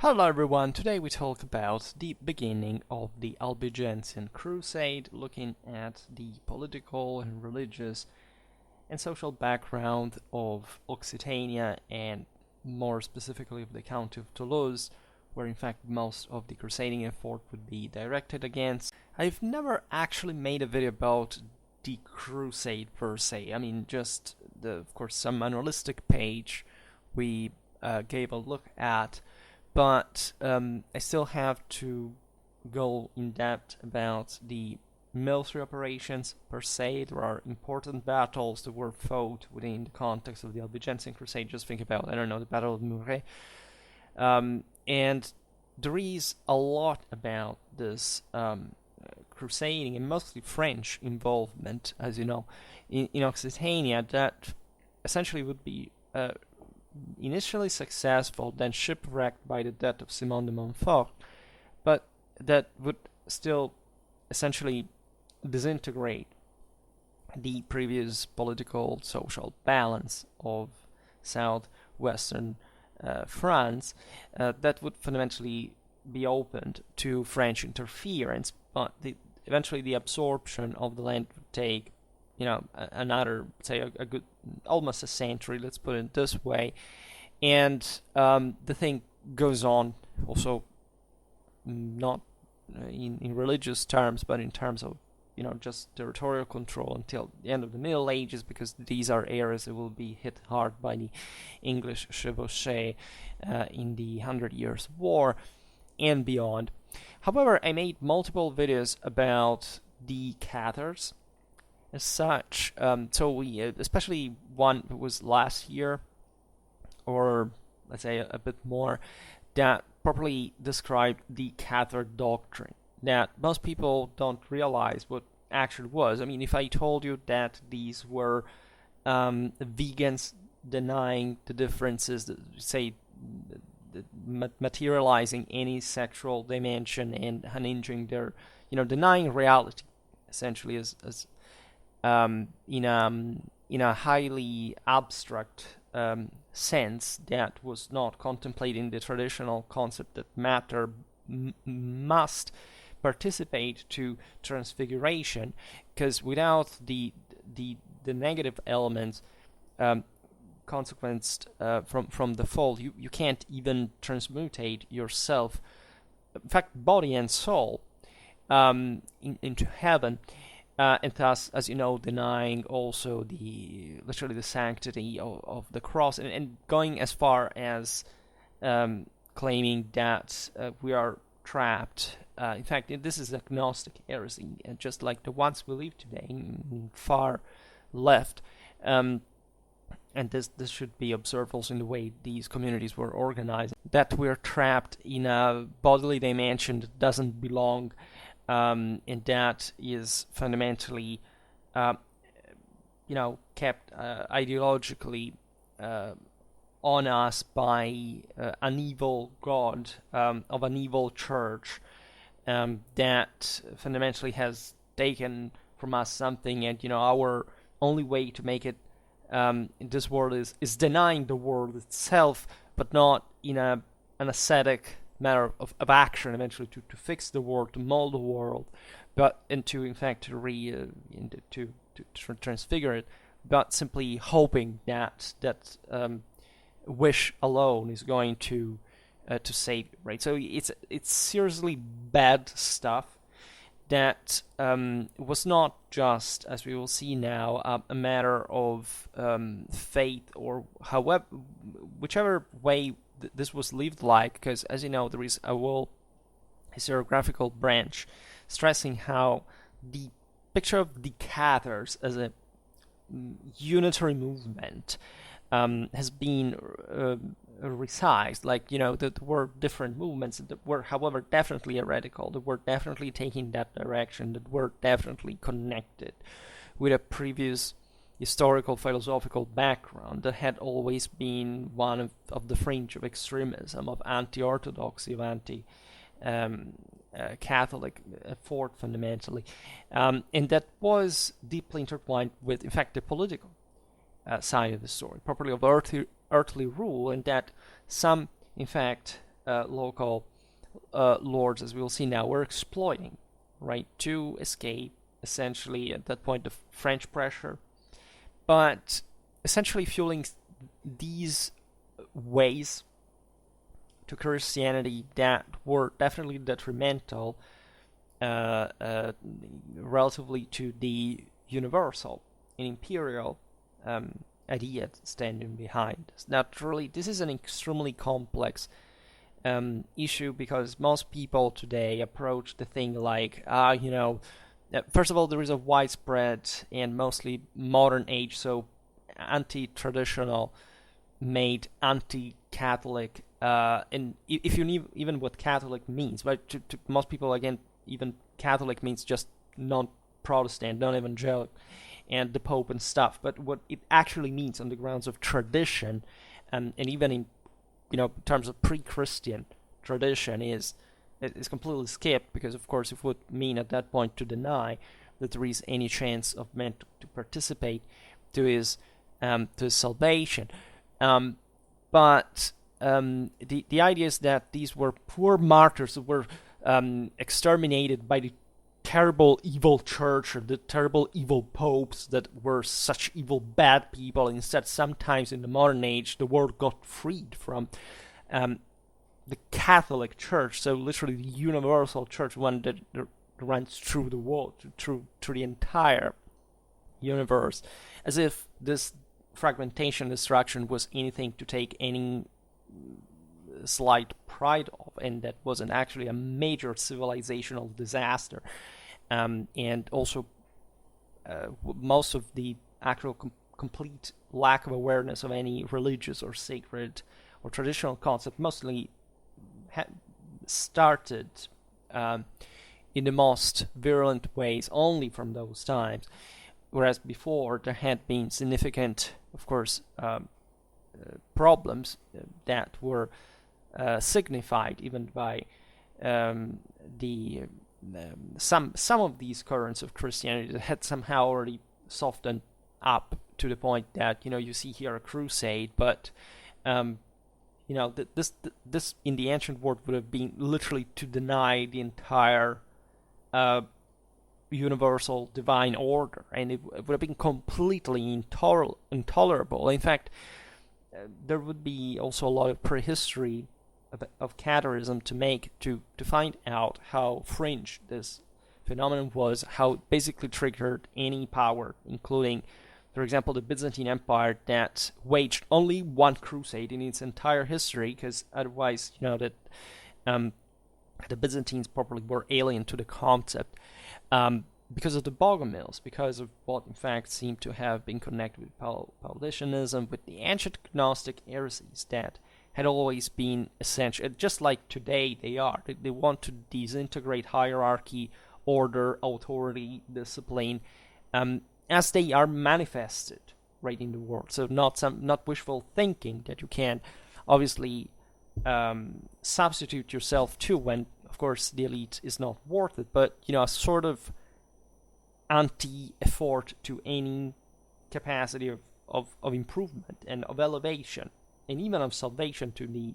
Hello everyone, today we talk about the beginning of the Albigensian Crusade, looking at the political and religious and social background of Occitania and more specifically of the County of Toulouse, where in fact most of the crusading effort would be directed against. I've never actually made a video about the Crusade per se. I mean, just of course, some manualistic page we gave a look at, but I still have to go in depth about the military operations per se. There are important battles that were fought within the context of the Albigensian Crusade. Just think about, I don't know, the Battle of Muret. And there is a lot about this crusading and mostly French involvement, as you know, in Occitania that essentially would be initially successful, then shipwrecked by the death of Simon de Montfort, but that would still essentially disintegrate the previous political social balance of southwestern France that would fundamentally be opened to French interference, but eventually the absorption of the land would take another, say, a good, almost a century, let's put it this way. And the thing goes on also not in religious terms, but in terms of, just territorial control until the end of the Middle Ages, because these are areas that will be hit hard by the English chevauchée in the 100 Years' War and beyond. However, I made multiple videos about the Cathars, as such, so we, especially one that was last year, or let's say a bit more, that properly described the Cathar doctrine, that most people don't realize what actually was. I mean, if I told you that these were vegans denying the differences, say, materializing any sexual dimension and unhinging their, denying reality, essentially, as in a highly abstract sense that was not contemplating the traditional concept that matter must participate to transfiguration, because without the negative elements consequenced from the fall, you can't even transmutate yourself, in fact, body and soul, into heaven. And thus, as you know, denying also literally the sanctity of the cross, and going as far as claiming that we are trapped. In fact, this is agnostic heresy, just like the ones we live today in far left. And this should be observed also in the way these communities were organized, that we're trapped in a bodily dimension that doesn't belong. And that is fundamentally, kept ideologically on us by an evil God of an evil church that fundamentally has taken from us something, and our only way to make it in this world is denying the world itself, but not in an ascetic matter of action, eventually to fix the world, to mold the world, but to in fact to transfigure it, but simply hoping that wish alone is going to save you, right? So it's seriously bad stuff that was not just, as we will see now, a matter of faith, or however, whichever way this was lived like, because as you know, there is a whole historiographical branch stressing how the picture of the Cathars as a unitary movement has been resized. Like, there were different movements that were, however, definitely heretical, that were definitely taking that direction, that were definitely connected with a previous historical philosophical background that had always been one of the fringe of extremism, of anti-orthodoxy, of anti-Catholic effort fundamentally, and that was deeply intertwined with, in fact, the political side of the story, properly of earthly rule, and that some, in fact, local lords, as we will see now, were exploiting, right, to escape, essentially, at that point, the French pressure, but essentially fueling these ways to Christianity that were definitely detrimental relatively to the universal and imperial idea standing behind. Naturally, this is an extremely complex issue, because most people today approach the thing like, first of all, there is a widespread and mostly modern age, so anti-traditional, made anti-Catholic, and if you need even what Catholic means, but to most people, again, even Catholic means just non-Protestant, non-evangelical, and the Pope and stuff. But what it actually means on the grounds of tradition, and even in terms of pre-Christian tradition, is completely skipped, because of course it would mean at that point to deny that there is any chance of man to participate to his salvation. But the idea is that these were poor martyrs who were exterminated by the terrible evil church, or the terrible evil popes that were such evil bad people. Instead, sometimes in the modern age, the world got freed from the Catholic Church, so literally the universal church, one that runs through the world, through the entire universe, as if this fragmentation, destruction was anything to take any slight pride of, and that wasn't actually a major civilizational disaster. And also most of the actual complete lack of awareness of any religious or sacred or traditional concept mostly started in the most virulent ways only from those times, whereas before there had been significant, of course, problems that were signified even by some of these currents of Christianity that had somehow already softened up to the point that you see here a crusade, but this in the ancient world would have been literally to deny the entire universal divine order, and it would have been completely intolerable. In fact, there would be also a lot of prehistory of Catharism to find out how fringe this phenomenon was, how it basically triggered any power, including, for example, the Byzantine Empire, that waged only one crusade in its entire history, because otherwise, that the Byzantines probably were alien to the concept, because of the Bogomils, because of what in fact seemed to have been connected with Paulicianism, with the ancient Gnostic heresies that had always been essential, just like today they are. They want to disintegrate hierarchy, order, authority, discipline, as they are manifested right in the world. So not wishful thinking that you can obviously substitute yourself to when, of course, the elite is not worth it, but a sort of anti-effort to any capacity of improvement and of elevation, and even of salvation to the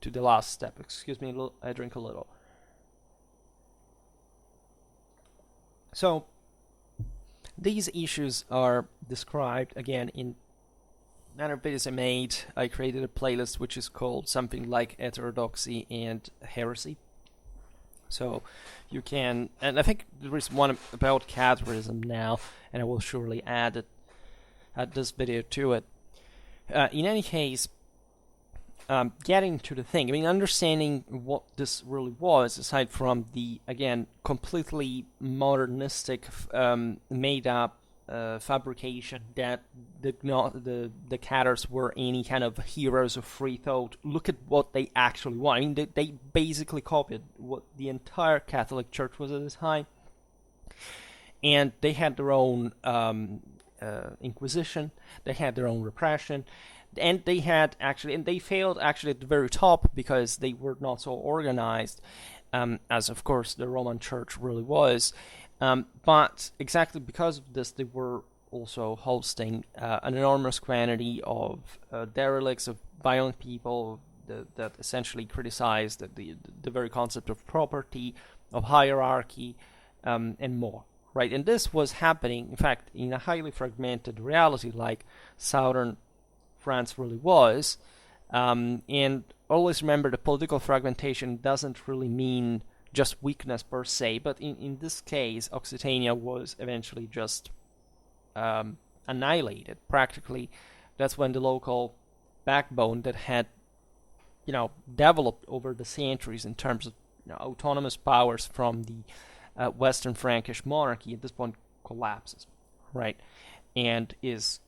to the last step. Excuse me, I drink a little. So these issues are described again in another videos I made. I created a playlist which is called something like Heterodoxy and Heresy. So you can, and I think there is one about Catharism now, and I will surely add this video to it. In any case, getting to the thing, I mean, understanding what this really was, aside from the, again, completely modernistic, made-up fabrication that the Cathars were any kind of heroes of free thought. Look at what they actually want. I mean, they basically copied what the entire Catholic Church was at the time, and they had their own Inquisition, they had their own repression, and they failed actually at the very top because they were not so organized, as of course the Roman Church really was. But exactly because of this, they were also hosting an enormous quantity of derelicts, of violent people, that essentially criticized the very concept of property, of hierarchy, and more. Right, and this was happening, in fact, in a highly fragmented reality, like southern France really was. And always remember, the political fragmentation doesn't really mean just weakness per se, but in this case, Occitania was eventually just annihilated, practically. That's when the local backbone that had, developed over the centuries in terms of autonomous powers from the Western Frankish monarchy at this point collapses, right, and was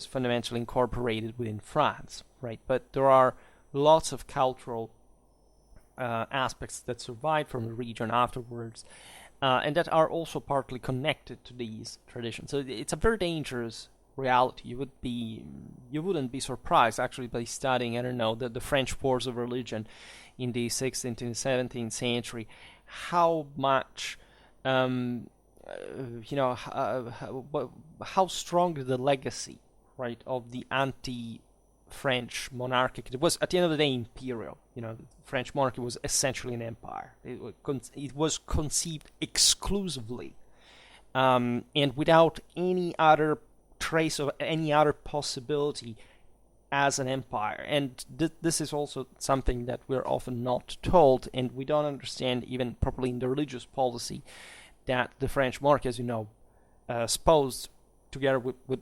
fundamentally incorporated within France, right. But there are lots of cultural aspects that survived from the region afterwards, and that are also partly connected to these traditions. So it's a very dangerous reality. You wouldn't be surprised actually by studying, the French wars of religion in the 16th and 17th century, how much, how strong the legacy, right, of the anti-French monarchic. It was, at the end of the day, imperial. The French monarchy was essentially an empire. It was conceived exclusively, and without any other trace of any other possibility as an empire. And this is also something that we're often not told, and we don't understand even properly in the religious policy, that the French monarchy, as you know, espoused together with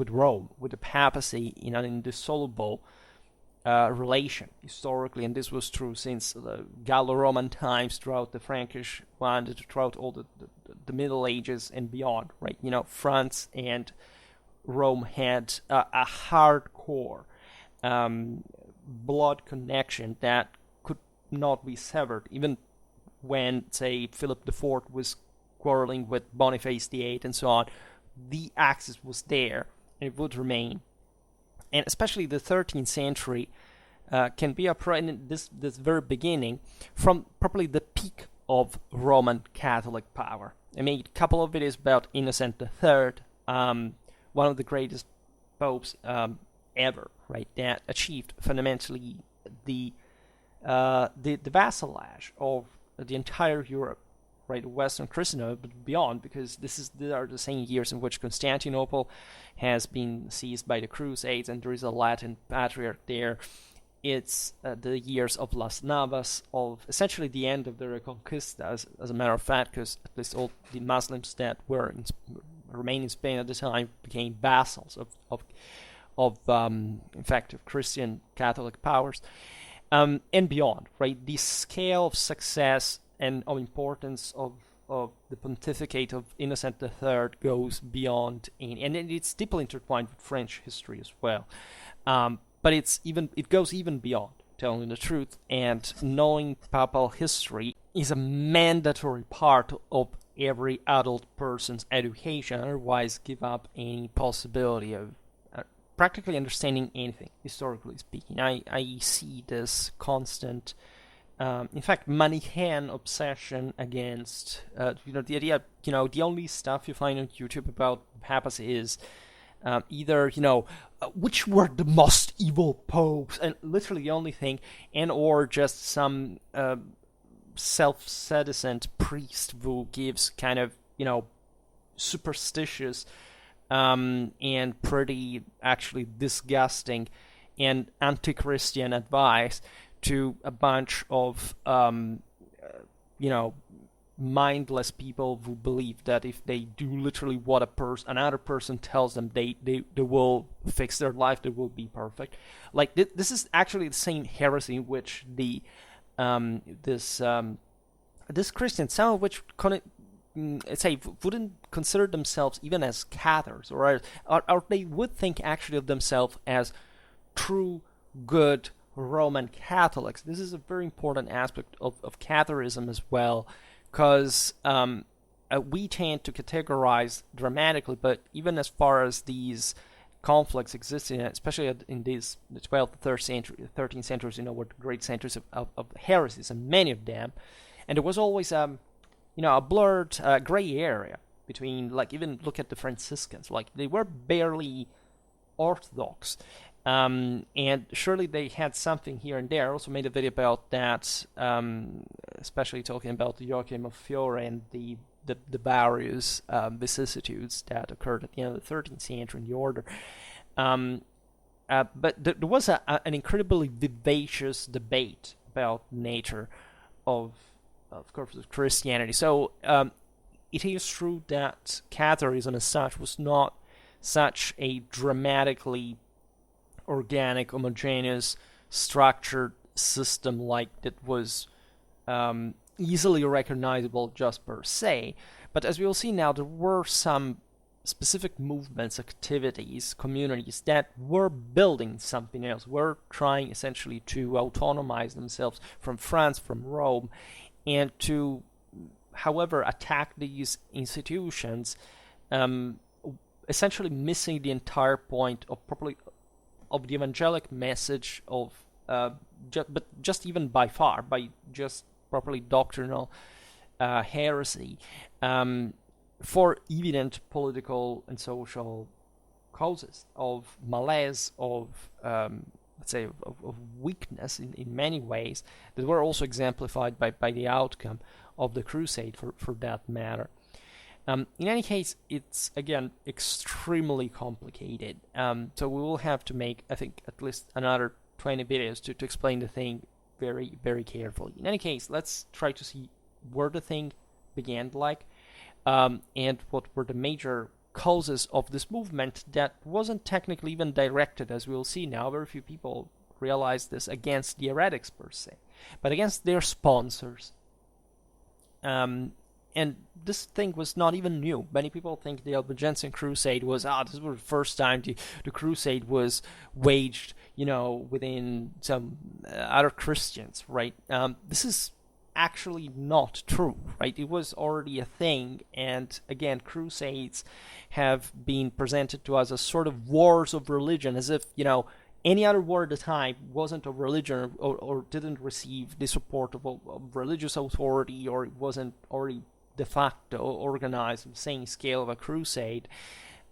Rome, with the papacy, in an indissoluble relation historically, and this was true since the Gallo-Roman times, throughout the Frankish one, throughout all the Middle Ages and beyond, right? France and Rome had a hardcore blood connection that could not be severed, even when, say, Philip IV was quarreling with Boniface VIII and so on. The axis was there, and it would remain. And especially the 13th century can be in this very beginning, from probably the peak of Roman Catholic power. I made a couple of videos about Innocent III, one of the greatest popes ever, right? That achieved fundamentally the vassalage of the entire Europe, right? Western Christendom, but beyond, because these are the same years in which Constantinople has been seized by the Crusades, and there is a Latin patriarch there. It's the years of Las Navas, of essentially the end of the Reconquista, as a matter of fact, because at least all the Muslims that remained in Spain at the time became vassals of effective Christian Catholic powers, and beyond, right? The scale of success and of importance of the pontificate of Innocent III goes beyond any, and it's deeply intertwined with French history as well. But it goes even beyond, telling the truth, and knowing papal history is a mandatory part of every adult person's education. Otherwise, give up any possibility of practically understanding anything, historically speaking. I see this constant, in fact, Manichaean obsession against, the idea, the only stuff you find on YouTube about papacy is either, which were the most evil popes, and literally the only thing, and or just some self-sedicent priest who gives kind of, superstitious and pretty actually disgusting and anti-Christian advice to a bunch of, mindless people who believe that if they do literally what another person tells them, they will fix their life, they will be perfect. Like, this is actually the same heresy in which this Christian, some of which wouldn't consider themselves even as Cathars, or they would think actually of themselves as true, good Roman Catholics. This is a very important aspect of Catharism as well, because we tend to categorize dramatically, but even as far as these conflicts existing, especially in the 12th, 13th centuries, were the great centuries of heresies, and many of them, and there was always a blurred gray area between, like, even look at the Franciscans, like, they were barely orthodox, And surely they had something here and there. I also made a video about that, especially talking about Joachim of Fiore and the various vicissitudes that occurred at the end of the 13th century in the order. But there was an incredibly vivacious debate about nature of course, of Christianity. So it is true that Catharism as such was not such a dramatically organic, homogeneous, structured system like that was easily recognizable just per se. But as we will see now, there were some specific movements, activities, communities that were building something else, were trying essentially to autonomize themselves from France, from Rome, and to, however, attack these institutions, essentially missing the entire point of the evangelic message of, but just even by far, by just properly doctrinal heresy, for evident political and social causes of malaise, of let's say, of weakness in many ways, that were also exemplified by the outcome of the Crusade, for that matter. In any case, it's, again, extremely complicated. So we will have to make, I think, at least another 20 videos to explain the thing very, very carefully. In any case, let's try to see where the thing began like, and what were the major causes of this movement that wasn't technically even directed, as we'll see now. Very few people realize this, against the heretics per se, but against their sponsors. And this thing was not even new. Many people think the Albigensian Crusade was, this was the first time the Crusade was waged, within some other Christians, right? This is actually not true, right? It was already a thing, and again, Crusades have been presented to us as sort of wars of religion, as if, any other war at the time wasn't of religion, or didn't receive the support of religious authority, or it wasn't already de facto organized on the same scale of a crusade,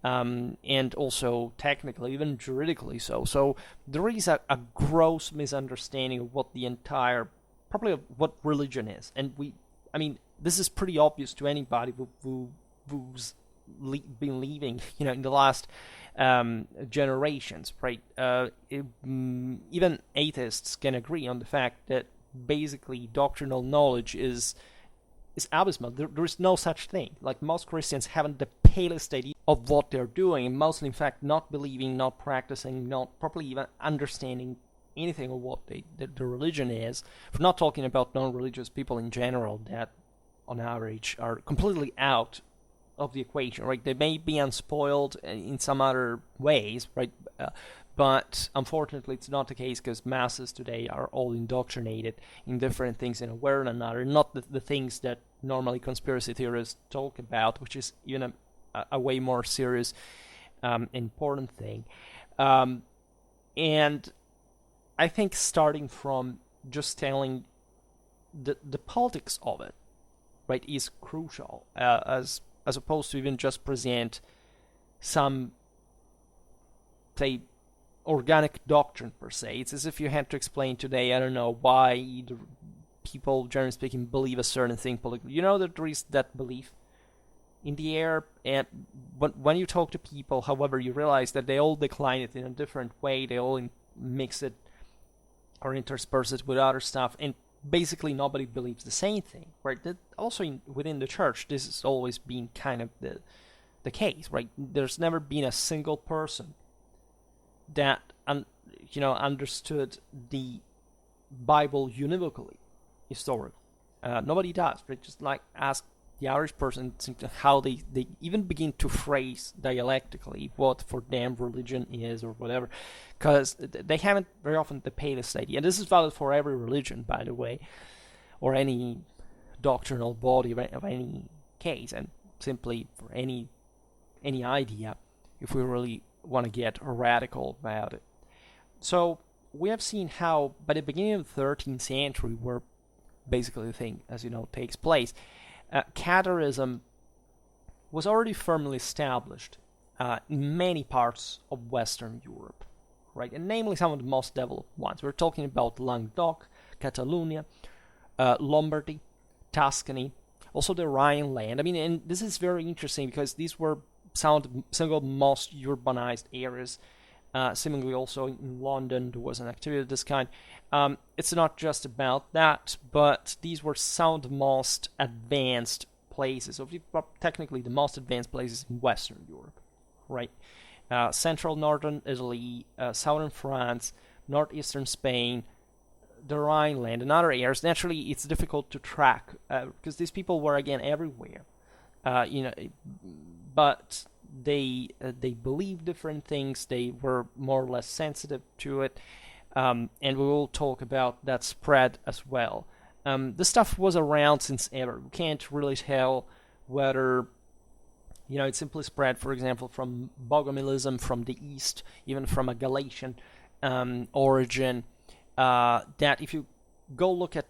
and also technically, even juridically so. So there is a gross misunderstanding of what the entire, probably of what religion is. And this is pretty obvious to anybody who's been living, in the last generations, right? Even atheists can agree on the fact that basically doctrinal knowledge is abysmal. There is no such thing. Like, most Christians haven't the palest idea of what they're doing, and mostly, in fact, not believing, not practicing, not properly even understanding anything of what the religion is. For not talking about non-religious people in general that, on average, are completely out of the equation, right? They may be unspoiled in some other ways, right? But unfortunately, it's not the case, because masses today are all indoctrinated in different things in a way or another, not the things that normally conspiracy theorists talk about, which is even a way more serious, important thing. And I think starting from just telling the politics of it, right, is crucial, as opposed to even just present some, say, organic doctrine per se. It's as if you had to explain today, I don't know, why the people, generally speaking, believe a certain thing politically. That there is that belief in the air, and when you talk to people, however, you realize that they all decline it in a different way. They all mix it or intersperse it with other stuff, and basically nobody believes the same thing, right? That also within the church, this has always been kind of the case, right? There's never been a single person that understood the Bible univocally, historically. Nobody does, right? Just like ask the Irish person how they even begin to phrase dialectically what for them religion is or whatever, because they haven't very often the palest idea. And this is valid for every religion, by the way, or any doctrinal body of any case, and simply for any idea, if we really want to get radical about it. So we have seen how by the beginning of the 13th century, where basically the thing, as you know, takes place, Catharism was already firmly established in many parts of Western Europe, right? And namely some of the most developed ones. We're talking about Languedoc, Catalonia, Lombardy, Tuscany, also the Rhineland. I mean, and this is very interesting because these were some of the single most urbanized areas. Similarly, also in London, there was an activity of this kind. It's not just about that, but these were some of the most advanced places, or technically the most advanced places in Western Europe, right? Central northern Italy, southern France, northeastern Spain, the Rhineland, and other areas. Naturally, it's difficult to track because these people were again everywhere, but they believed different things. They were more or less sensitive to it, and we will talk about that spread as well. This stuff was around since ever. We can't really tell whether it simply spread, for example, from Bogomilism from the east, even from a Galatian origin. That if you go look at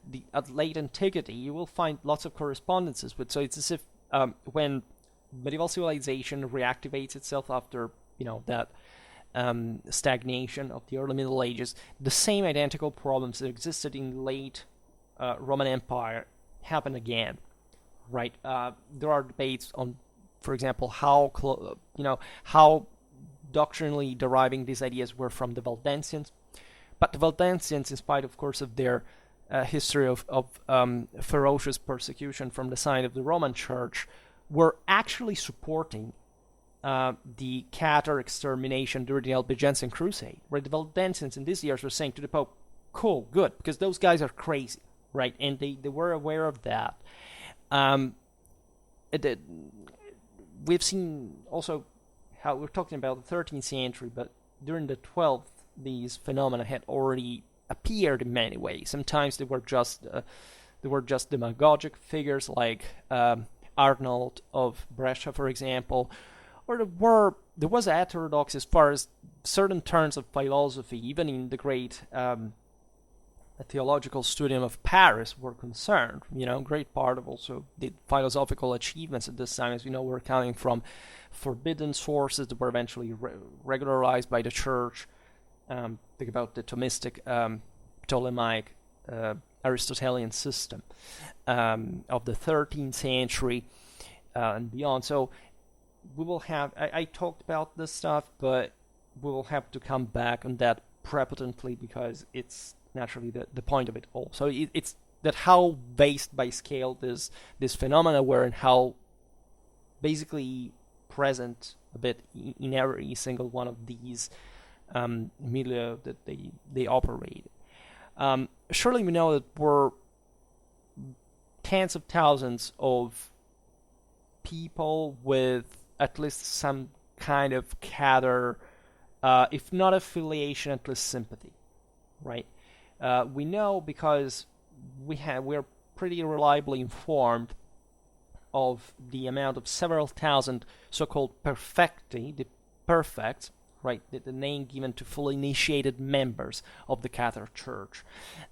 late antiquity, you will find lots of correspondences with. So it's as if when medieval civilization reactivates itself after that stagnation of the early Middle Ages, the same identical problems that existed in late Roman Empire happen again, right? There are debates on, for example, how doctrinally deriving these ideas were from the Valdensians. But the Valdensians, in spite, of course, of their history of ferocious persecution from the side of the Roman Church, were actually supporting the Cathar extermination during the Albigensian Crusade, where the Valdensians in these years were saying to the Pope, cool, good, because those guys are crazy, right? And they were aware of that. We've seen also how we're talking about the 13th century, but during the 12th, these phenomena had already appeared in many ways. Sometimes they were just demagogic figures like Arnold of Brescia, for example, or there was heterodox as far as certain turns of philosophy, even in the great theological studium of Paris were concerned. Great part of also the philosophical achievements at this time, as we know, were coming from forbidden sources that were eventually regularized by the church. Think about the Thomistic, Ptolemaic, Aristotelian system of the 13th century and beyond. So we will have, I talked about this stuff, but we will have to come back on that prepotently because it's naturally the point of it all. So it's that how based by scale this phenomena were and how basically present a bit in every single one of these milieu that they operated. Surely we know that were tens of thousands of people with at least some kind of Cathar, if not affiliation, at least sympathy, right? We know because we're pretty reliably informed of the amount of several thousand so-called perfecti, the perfects, right, the name given to fully initiated members of the Cathar Church,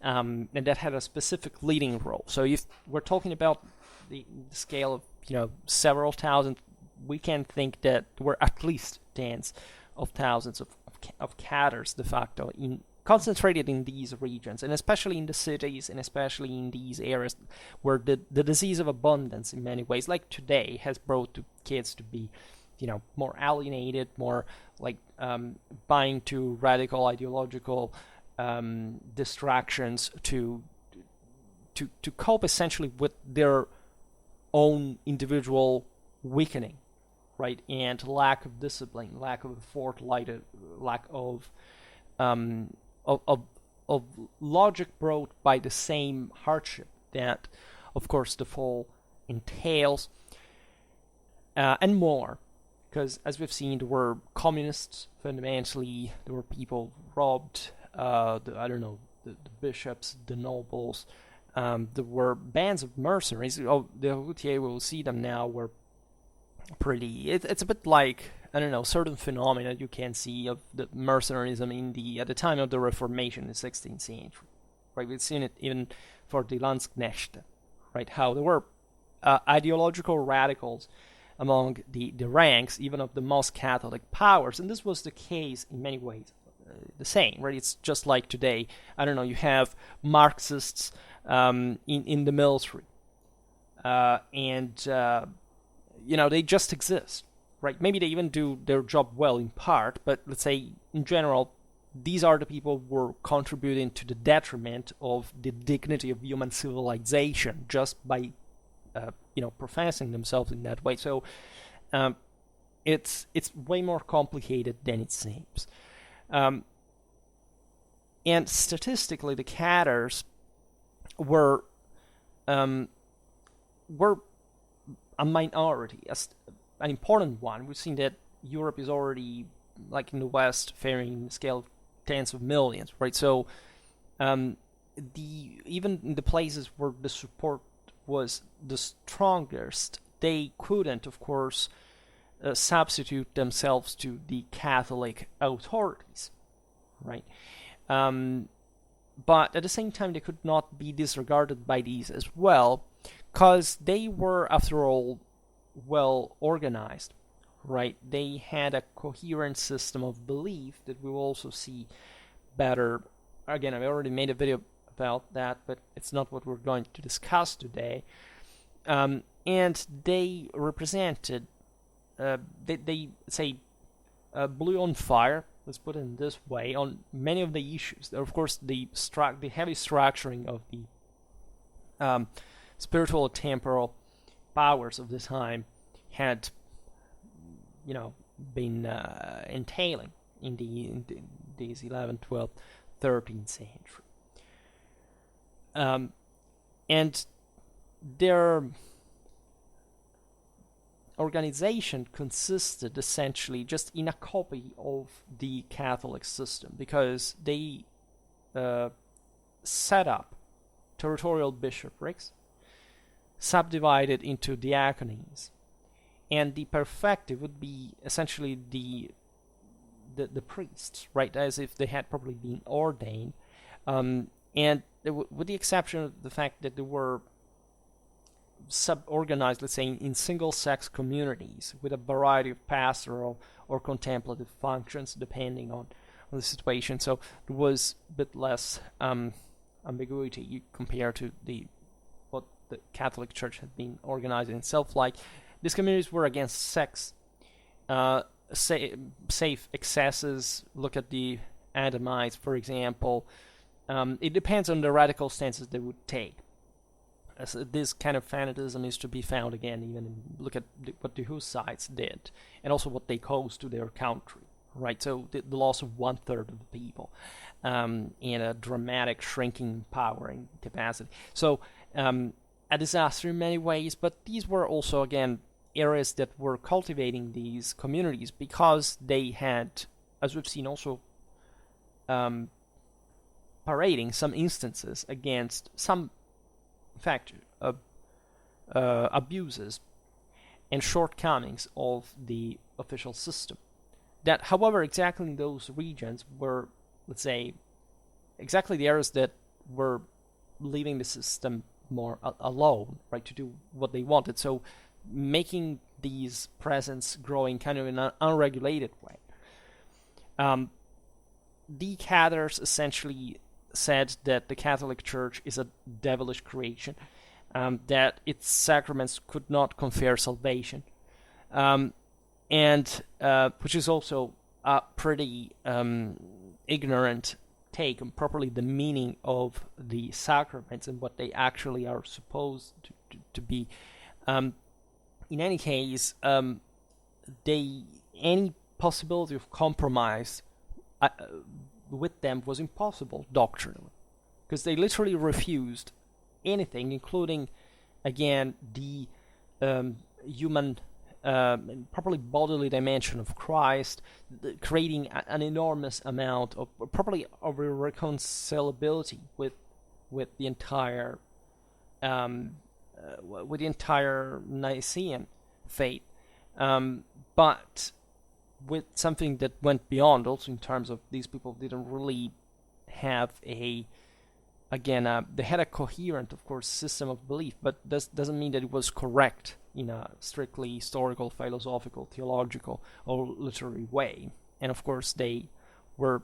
and that had a specific leading role. So if we're talking about the scale of several thousand, we can think that there were at least tens of thousands of Cathars de facto concentrated in these regions, and especially in the cities, and especially in these areas where the disease of abundance in many ways, like today, has brought to kids to be more alienated, more like buying to radical ideological distractions to cope essentially with their own individual weakening, right? And lack of discipline, lack of effort, lack of logic brought by the same hardship that, of course, the fall entails, and more. Because, as we've seen, there were communists, fundamentally, there were people robbed, the bishops, the nobles, there were bands of mercenaries. The routiers, we'll see them now, were pretty... It's a bit like, certain phenomena you can see of the mercenarism at the time of the Reformation in the 16th century. Right, we've seen it even for the Landsknechte, right, how there were ideological radicals among the ranks, even of the most Catholic powers. And this was the case in many ways the same, right? It's just like today. I don't know. You have Marxists in the military, and they just exist, right? Maybe they even do their job well in part, but let's say in general, these are the people who were contributing to the detriment of the dignity of human civilization just by professing themselves in that way. So it's way more complicated than it seems. And statistically, the Cathars were a minority, an important one. We've seen that Europe is already, like in the West, faring scale of tens of millions, right? So even in the places where the support was the strongest, they couldn't, of course, substitute themselves to the Catholic authorities, right? But at the same time, they could not be disregarded by these as well, because they were, after all, well organized, right? They had a coherent system of belief that we will also see better. Again, I already made a video about that, but it's not what we're going to discuss today. And they represented, they say, blew on fire, let's put it in this way, on many of the issues. Of course, the heavy structuring of the spiritual or temporal powers of the time had, been entailing in these 11th, 12th, 13th century. And their organization consisted essentially just in a copy of the Catholic system, because they set up territorial bishoprics, subdivided into diaconies, and the perfecti would be essentially the priests, right, as if they had probably been ordained, and with the exception of the fact that they were sub-organized, let's say, in single-sex communities with a variety of pastoral or contemplative functions depending on the situation. So there was a bit less ambiguity compared to what the Catholic Church had been organizing itself like. These communities were against sex, safe excesses. Look at the Adamites, for example. It depends on the radical stances they would take. This kind of fanatism is to be found again, even look at what the Hussites did, and also what they caused to their country, right? So the loss of 1/3 of the people, and a dramatic shrinking power and capacity. So a disaster in many ways, but these were also, again, areas that were cultivating these communities because they had, as we've seen also, parading some instances against some abuses and shortcomings of the official system. That, however, exactly in those regions were, let's say, exactly the areas that were leaving the system more alone, right, to do what they wanted. So making these presence growing kind of in an unregulated way. The Cathars essentially said that the Catholic Church is a devilish creation, that its sacraments could not confer salvation, and which is also a pretty ignorant take on properly the meaning of the sacraments and what they actually are supposed to be. In any case, any possibility of compromise with them was impossible doctrinally, because they literally refused anything, including, again, the human, properly bodily dimension of Christ, creating an enormous amount of probably of irreconcilability with the entire Nicene faith, but with something that went beyond, also in terms of these people didn't really have they had a coherent, of course, system of belief, but this doesn't mean that it was correct in a strictly historical, philosophical, theological, or literary way. And of course, they were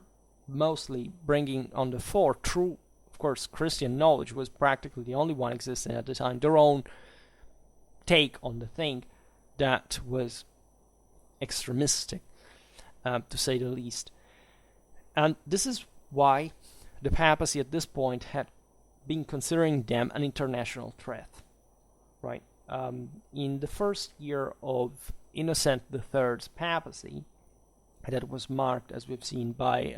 mostly bringing on the fore true, of course, Christian knowledge was practically the only one existing at the time, their own take on the thing that was extremistic, to say the least. And this is why the papacy at this point had been considering them an international threat, right? In the first year of Innocent III's papacy, that was marked, as we've seen, by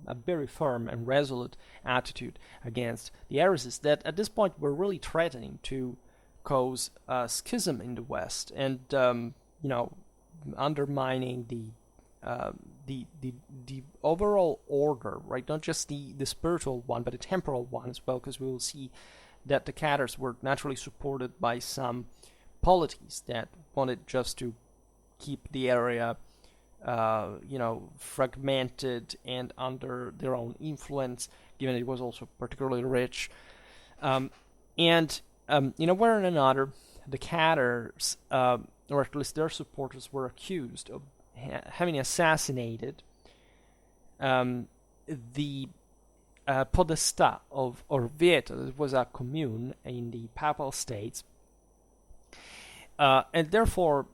a very firm and resolute attitude against the heresies that at this point were really threatening to cause a schism in the West and, undermining the overall order, right? Not just the spiritual one, but the temporal one as well, because we will see that the Cathars were naturally supported by some polities that wanted just to keep the area fragmented and under their own influence, given it was also particularly rich. In a way or another, the Cathars, or at least their supporters, were accused of having assassinated the podesta of Orvieto. It was a commune in the Papal States, and therefore,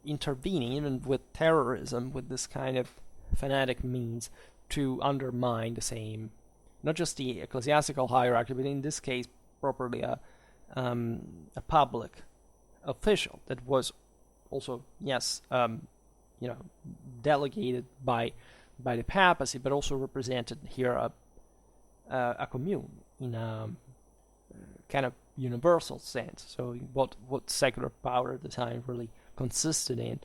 intervening even with terrorism, with this kind of fanatic means to undermine the same, not just the ecclesiastical hierarchy, but in this case, properly a public official that was also, delegated by the papacy, but also represented here a commune in a kind of universal sense. So what secular power at the time really consisted in.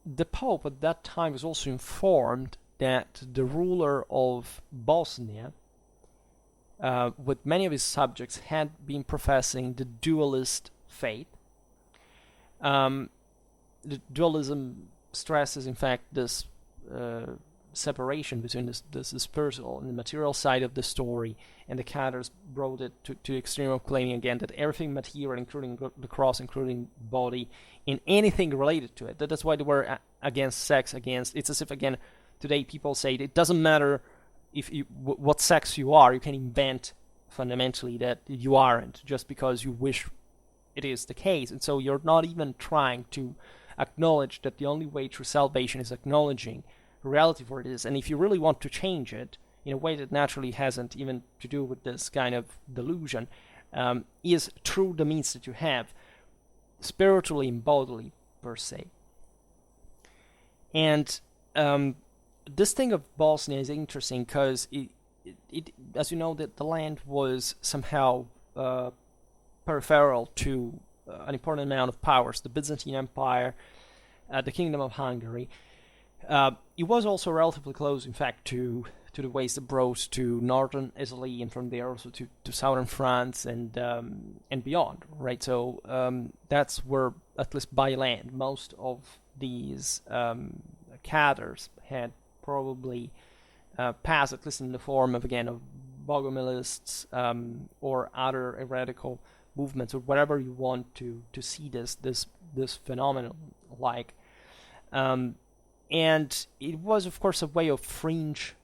The Pope at that time was also informed that the ruler of Bosnia, with many of his subjects, had been professing the dualist faith. The dualism stresses, in fact, this separation between the spiritual and the material side of the story, and the Cathars brought it to the extreme of claiming again that everything material, including the cross, including body, in anything related to it. That's why they were against sex. It's as if, again, today people say it doesn't matter if what sex you are. You can invent fundamentally that you aren't just because you wish it is the case, and so you're not even trying to acknowledge that the only way through salvation is acknowledging reality for it is. And if you really want to change it in a way that naturally hasn't even to do with this kind of delusion, is through the means that you have, spiritually and bodily per se. And this thing of Bosnia is interesting because it, as you know, that the land was somehow peripheral to an important amount of powers: the Byzantine Empire, the Kingdom of Hungary. It was also relatively close, in fact, to the ways that brought to northern Italy, and from there also to southern France and beyond, right? So that's where, at least by land, most of these Cathars had probably passed, at least in the form of, again, of Bogomilists or other heretical movements, or whatever you want to see this phenomenon like. And it was, of course, a way of fringe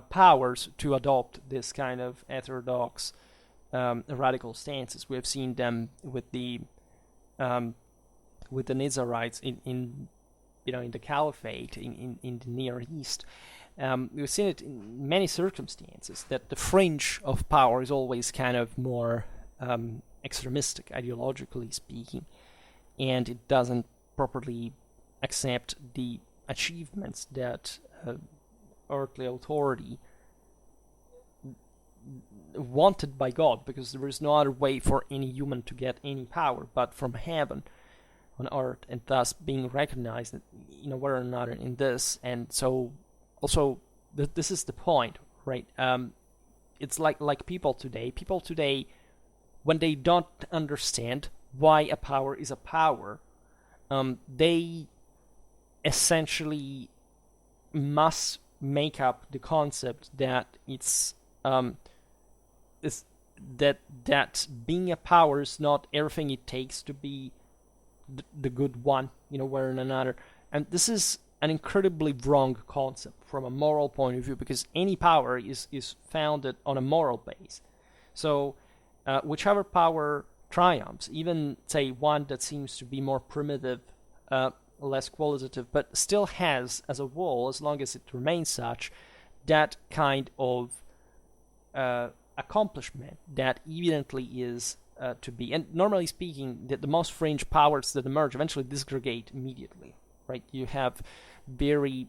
powers to adopt this kind of heterodox radical stances. We have seen them with the Nizarites in the Caliphate in the Near East. We've seen it in many circumstances that the fringe of power is always kind of more extremistic, ideologically speaking, and it doesn't properly accept the achievements that earthly authority wanted by God, because there is no other way for any human to get any power but from heaven on earth, and thus being recognized in a way or another in this. And so also this is the point, right? It's like people today, when they don't understand why a power is a power, they essentially must make up the concept that it's that being a power is not everything it takes to be the good one, where in another. And this is an incredibly wrong concept from a moral point of view, because any power is founded on a moral base. So whichever power triumphs, even say one that seems to be more primitive, less qualitative, but still has as a whole, as long as it remains such, that kind of accomplishment that evidently is to be. And normally speaking, the most fringe powers that emerge eventually disgregate immediately, right? You have very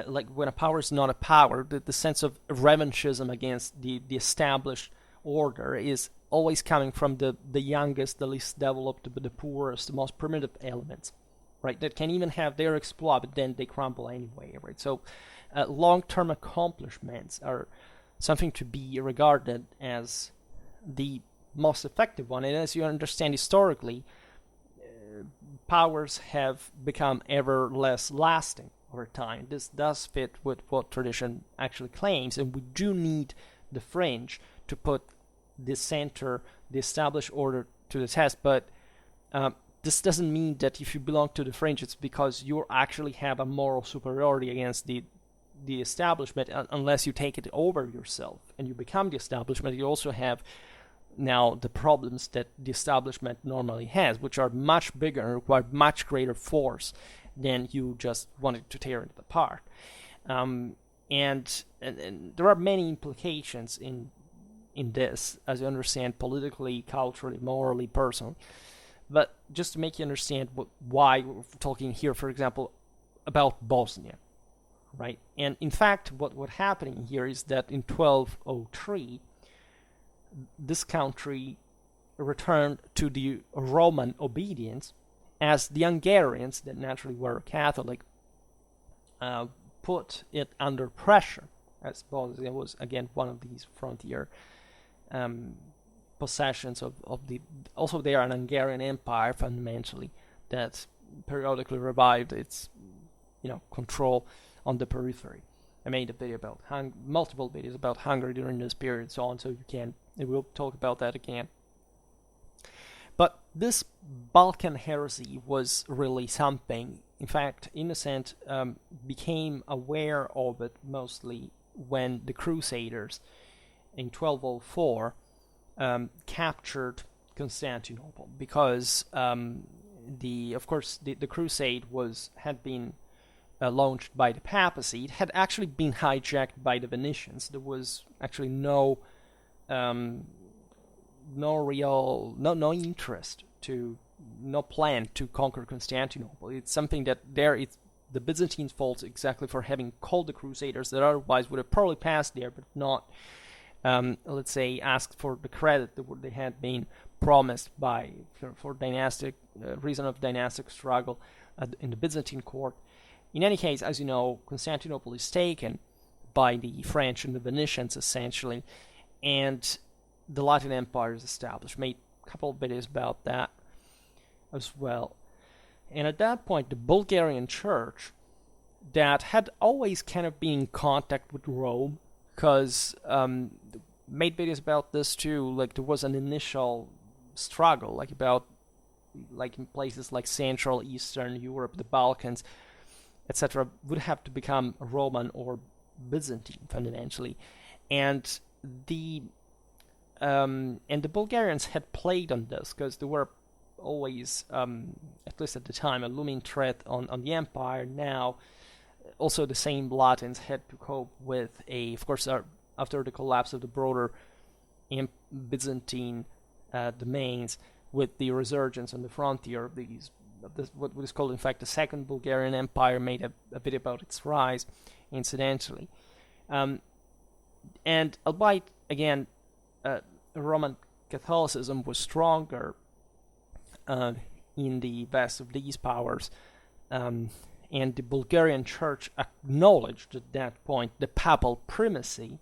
like when a power is not a power, the sense of revanchism against the established order is always coming from the youngest, the least developed, the poorest, the most primitive elements, right? That can even have their exploit, but then they crumble anyway, right? So long-term accomplishments are something to be regarded as the most effective one. And as you understand historically, powers have become ever less lasting over time. This does fit with what tradition actually claims, and we do need the fringe to put the center, the established order, to the test. But this doesn't mean that if you belong to the fringe, it's because you actually have a moral superiority against the establishment, unless you take it over yourself and you become the establishment. You also have now the problems that the establishment normally has, which are much bigger and require much greater force than you just wanted to tear it apart. And there are many implications in this, as you understand, politically, culturally, morally, personally. But just to make you understand why we're talking here, for example, about Bosnia, right? And in fact, what's happening here is that in 1203, this country returned to the Roman obedience, as the Hungarians, that naturally were Catholic, put it under pressure. I suppose it was, again, one of these frontier possessions of the... Also, they are an Hungarian empire, fundamentally, that periodically revived its, control on the periphery. I made a video about multiple videos about Hungary during this period, so on, so we'll talk about that again. But this Balkan heresy was really something. In fact, Innocent became aware of it mostly when the Crusaders in 1204 captured Constantinople, because of course the Crusade had been launched by the papacy. It had actually been hijacked by the Venetians. There was actually no interest no plan to conquer Constantinople. It's something that the Byzantines' fault exactly for having called the Crusaders, that otherwise would have probably passed there, but not, let's say, asked for the credit that they had been promised for dynastic reason of dynastic struggle in the Byzantine court. In any case, as you know, Constantinople is taken by the French and the Venetians, essentially, and the Latin Empire is established. Made a couple of videos about that as well. And at that point, the Bulgarian church, that had always kind of been in contact with Rome, because made videos about this too. Like, there was an initial struggle, like in places like Central, Eastern Europe, the Balkans, etc., would have to become Roman or Byzantine fundamentally, and the Bulgarians had played on this because they were always, at least at the time, a looming threat on the empire. Now, also the same Latins had to cope with of course, after the collapse of the broader Byzantine domains, with the resurgence on the frontier of what is called, in fact, the Second Bulgarian Empire. Made a bit about its rise, incidentally. And albeit, again, Roman Catholicism was stronger in the best of these powers, and the Bulgarian church acknowledged at that point the papal primacy.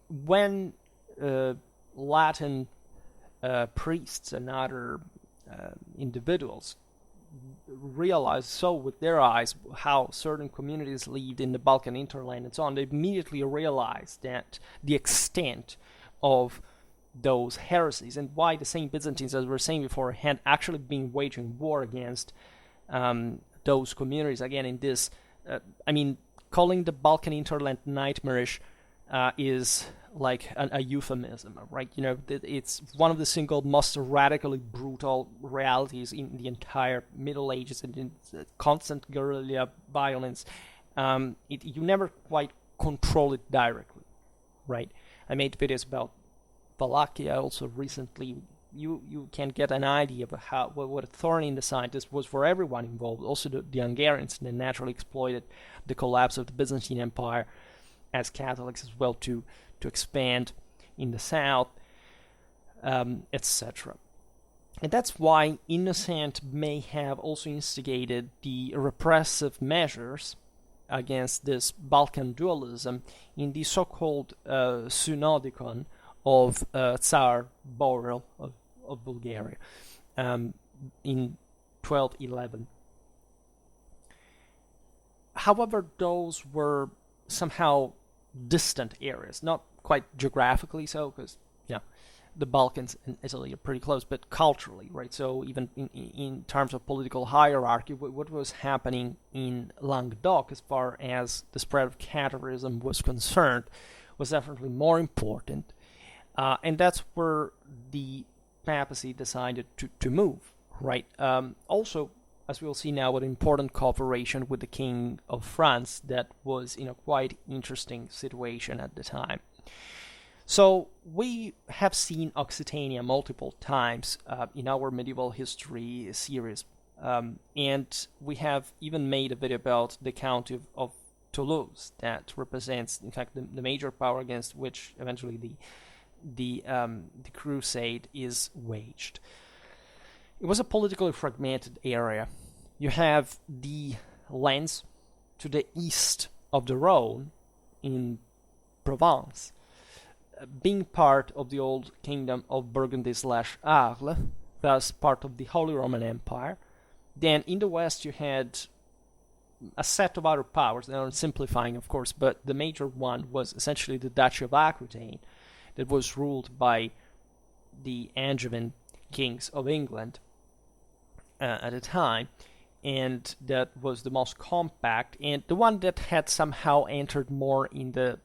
When Latin priests and other individuals realized with their eyes how certain communities lived in the Balkan hinterland and so on, they immediately realized that the extent of those heresies, and why the same Byzantines, as we were saying before, had actually been waging war against those communities again in this. Calling the Balkan hinterland nightmarish is like a euphemism, right? It's one of the single most radically brutal realities in the entire Middle Ages, and in constant guerrilla violence. You never quite control it directly, right? I made videos about Wallachia also recently. You can get an idea of what a thorn in the side this was for everyone involved. Also, the Hungarians then naturally exploited the collapse of the Byzantine Empire as Catholics as well to expand in the south, etc. And that's why Innocent may have also instigated the repressive measures against this Balkan dualism in the so-called Synodicon of Tsar Boril of Bulgaria in 1211. However, those were somehow distant areas, not quite geographically so, because the Balkans and Italy are pretty close, but culturally, right? So even in terms of political hierarchy, what was happening in Languedoc as far as the spread of Catharism was concerned was definitely more important. And that's where the papacy decided to move, right? Also, as we'll see now, an important cooperation with the King of France that was in a quite interesting situation at the time. So we have seen Occitania multiple times in our medieval history series, and we have even made a video about the County of Toulouse that represents, in fact, the major power against which eventually the Crusade is waged. It was a politically fragmented area. You have the lands to the east of the Rhone in Provence, being part of the old kingdom of Burgundy/Arles, thus part of the Holy Roman Empire. Then in the west you had a set of other powers. Now I'm simplifying, of course, but the major one was essentially the Duchy of Aquitaine, that was ruled by the Angevin kings of England at the time, and that was the most compact and the one that had somehow entered more in the,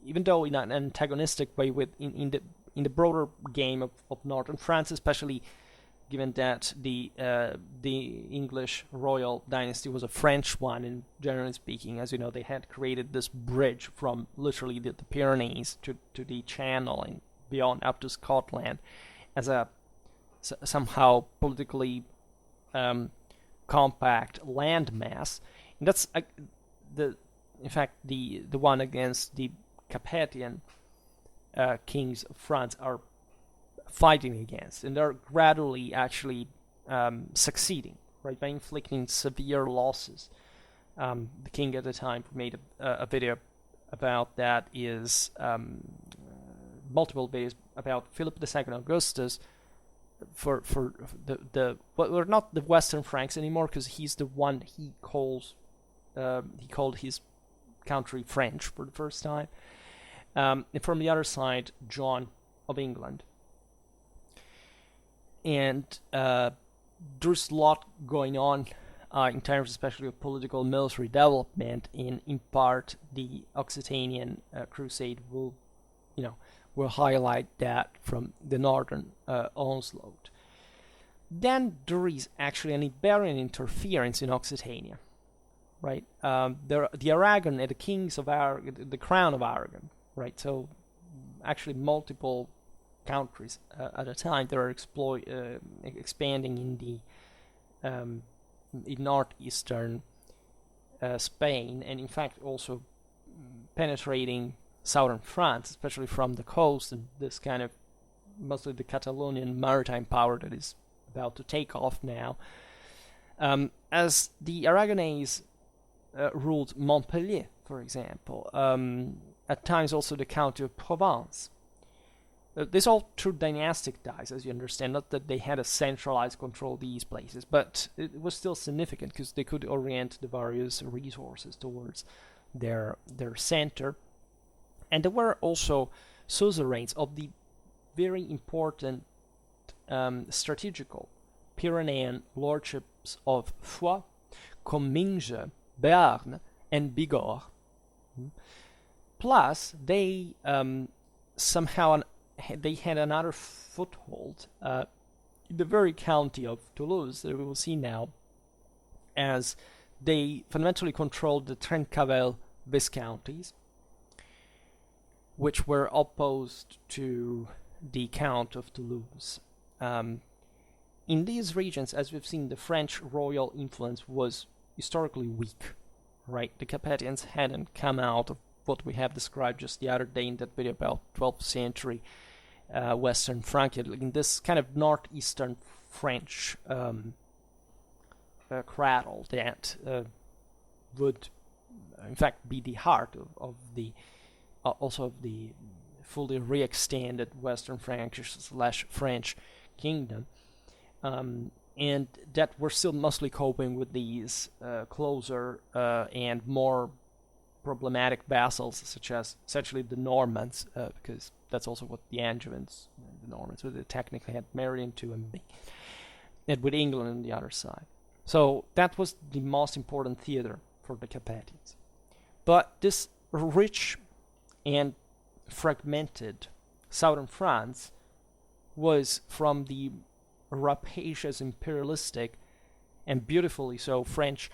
even though in an antagonistic way, in the broader game of northern France, especially given that the English royal dynasty was a French one, and generally speaking, as you know, they had created this bridge from literally the Pyrenees to the Channel and beyond up to Scotland as a somehow politically compact landmass. And that's in fact the one against the Capetian kings of France are fighting against, and they're gradually actually succeeding, right, by inflicting severe losses. The king at the time made a video about that, is multiple videos about Philip II Augustus for the we're not the Western Franks anymore, because he's the one he called his country French for the first time, and from the other side John of England. And there's a lot going on in terms especially of political military development, and in part the Occitanian Crusade will highlight that from the northern onslaught. Then there is actually an Iberian interference in Occitania, right? The Aragon and the kings of Aragon, the crown of Aragon, right? So actually multiple countries at a time that are expanding in northeastern Spain, and in fact also penetrating southern France, especially from the coast, and this kind of mostly the Catalonian maritime power that is about to take off now. As the Aragonese ruled Montpellier, for example, at times also the County of Provence. This all through dynastic ties, as you understand, not that they had a centralized control of these places, but it was still significant because they could orient the various resources towards their center. And there were also suzerains of the very important strategical Pyrenean lordships of Foix, Comminges, Béarn, and Bigorre. Plus, they somehow they had another foothold in the very county of Toulouse that we will see now, as they fundamentally controlled the Trencavel viscounties, which were opposed to the Count of Toulouse. In these regions, as we've seen, the French royal influence was historically weak, right? The Carpathians hadn't come out of what we have described just the other day in that video about 12th century Western Francia, in this kind of northeastern French cradle that would, in fact, be the heart of the also of the fully re-extended Western Frankish/French kingdom, and that we're still mostly coping with these closer and more problematic vassals, such as essentially the Normans, because that's also what the Angevins, the Normans, they technically had married into, and with England on the other side. So that was the most important theater for the Carpathians. But this rich and fragmented southern France was, from the rapacious, imperialistic, and beautifully so French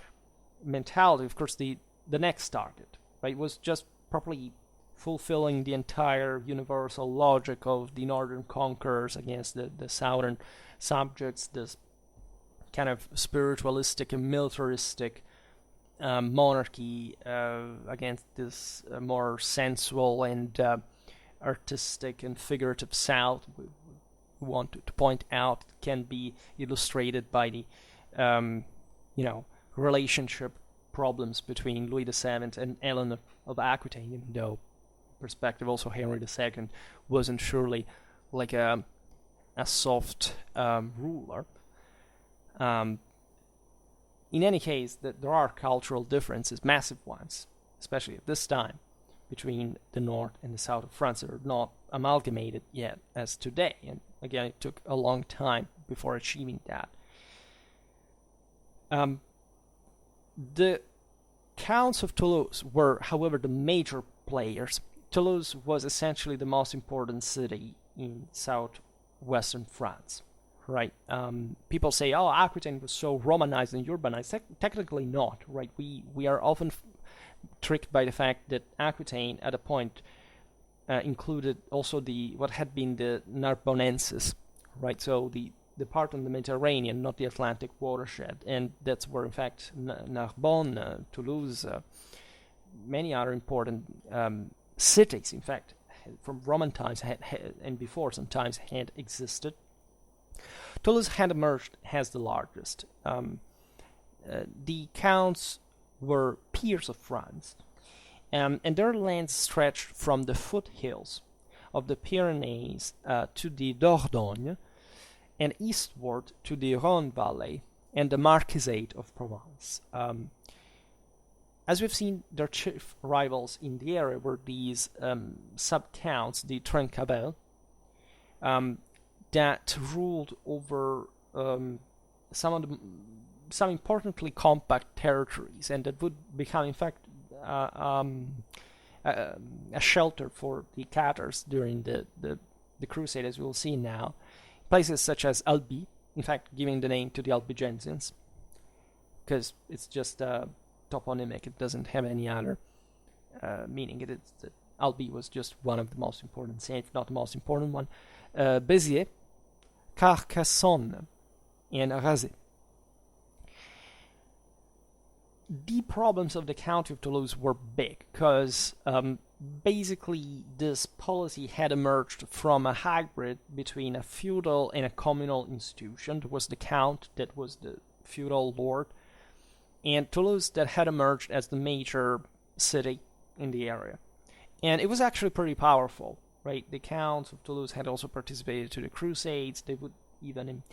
mentality, of course, the next target, right? It was just properly fulfilling the entire universal logic of the northern conquerors against the southern subjects, this kind of spiritualistic and militaristic monarchy against this more sensual and artistic and figurative south. We want to point out can be illustrated by the relationship problems between Louis VII and Eleanor of Aquitaine, even though perspective also Henry II wasn't surely like a soft ruler. In any case, there are cultural differences, massive ones, especially at this time, between the north and the south of France that are not amalgamated yet as today. And again, it took a long time before achieving that. The Counts of Toulouse were, however, the major players. Toulouse was essentially the most important city in southwestern France, right? People say, oh, Aquitaine was so Romanized and urbanized. Technically not, right? We are often tricked by the fact that Aquitaine, at a point, included also what had been the Narbonenses, right? So the part on the Mediterranean, not the Atlantic watershed, and that's where, in fact, Narbonne, Toulouse, many other important cities, in fact, from Roman times and before sometimes had existed. Toulouse had emerged as the largest. The counts were peers of France, and their lands stretched from the foothills of the Pyrenees to the Dordogne, and eastward to the Rhône Valley and the Marquisate of Provence. As we've seen, their chief rivals in the area were these sub-counts, the Trencavel, that ruled over some importantly compact territories, and that would become, in fact, a shelter for the Cathars during the Crusade, as we will see now. Places such as Albi, in fact, giving the name to the Albigensians, because it's just toponymic, it doesn't have any other meaning. Albi was just one of the most important saints, if not the most important one. Béziers, Carcassonne, and Razé. The problems of the County of Toulouse were big, because basically this policy had emerged from a hybrid between a feudal and a communal institution. There was the Count, that was the feudal lord, and Toulouse that had emerged as the major city in the area. And it was actually pretty powerful, right? The Counts of Toulouse had also participated to the Crusades. They would even,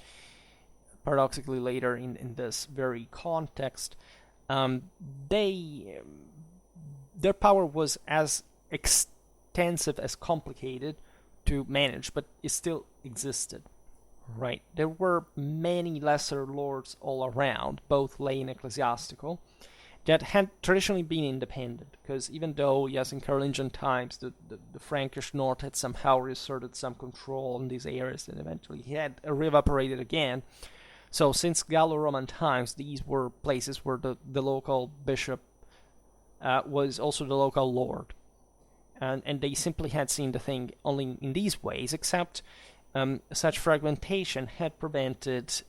paradoxically later in this very context, their power was as extensive as complicated to manage, but it still existed, right? There were many lesser lords all around, both lay and ecclesiastical, that had traditionally been independent, because even though, yes, in Carolingian times, the Frankish north had somehow reasserted some control on these areas and eventually had re-evaporated again. So since Gallo-Roman times, these were places where the local bishop was also the local lord. And they simply had seen the thing only in these ways, except such fragmentation had prevented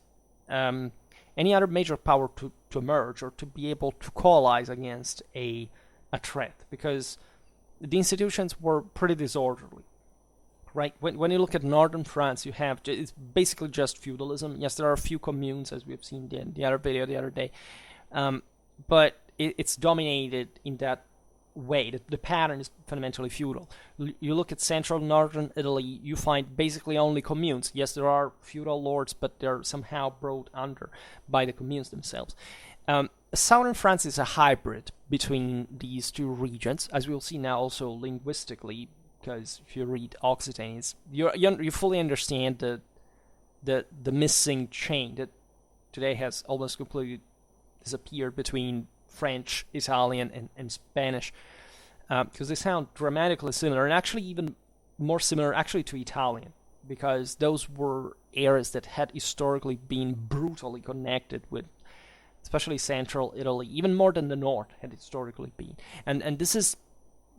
any other major power to emerge or to be able to coalesce against a threat, because the institutions were pretty disorderly. Right, when you look at northern France, you have it's basically just feudalism. Yes, there are a few communes, as we've seen in the other video the other day, but it's dominated in that way. The pattern is fundamentally feudal. You look at central northern Italy, you find basically only communes. Yes, there are feudal lords, but they're somehow brought under by the communes themselves. Southern France is a hybrid between these two regions, as we'll see now also linguistically, because if you read Occitan, you fully understand the missing chain that today has almost completely disappeared between French, Italian, and Spanish, because they sound dramatically similar, and actually even more similar actually to Italian, because those were areas that had historically been brutally connected with, especially central Italy, even more than the north had historically been. And this is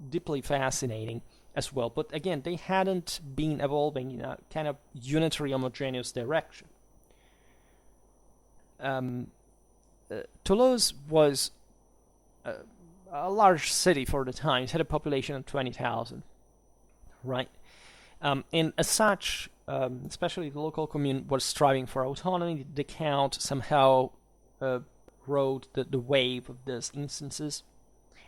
deeply fascinating as well. But again, they hadn't been evolving in a kind of unitary, homogeneous direction. Toulouse was a large city for the time. It had a population of 20,000, right? And as such, especially the local commune was striving for autonomy. The Count somehow rode the wave of these instances.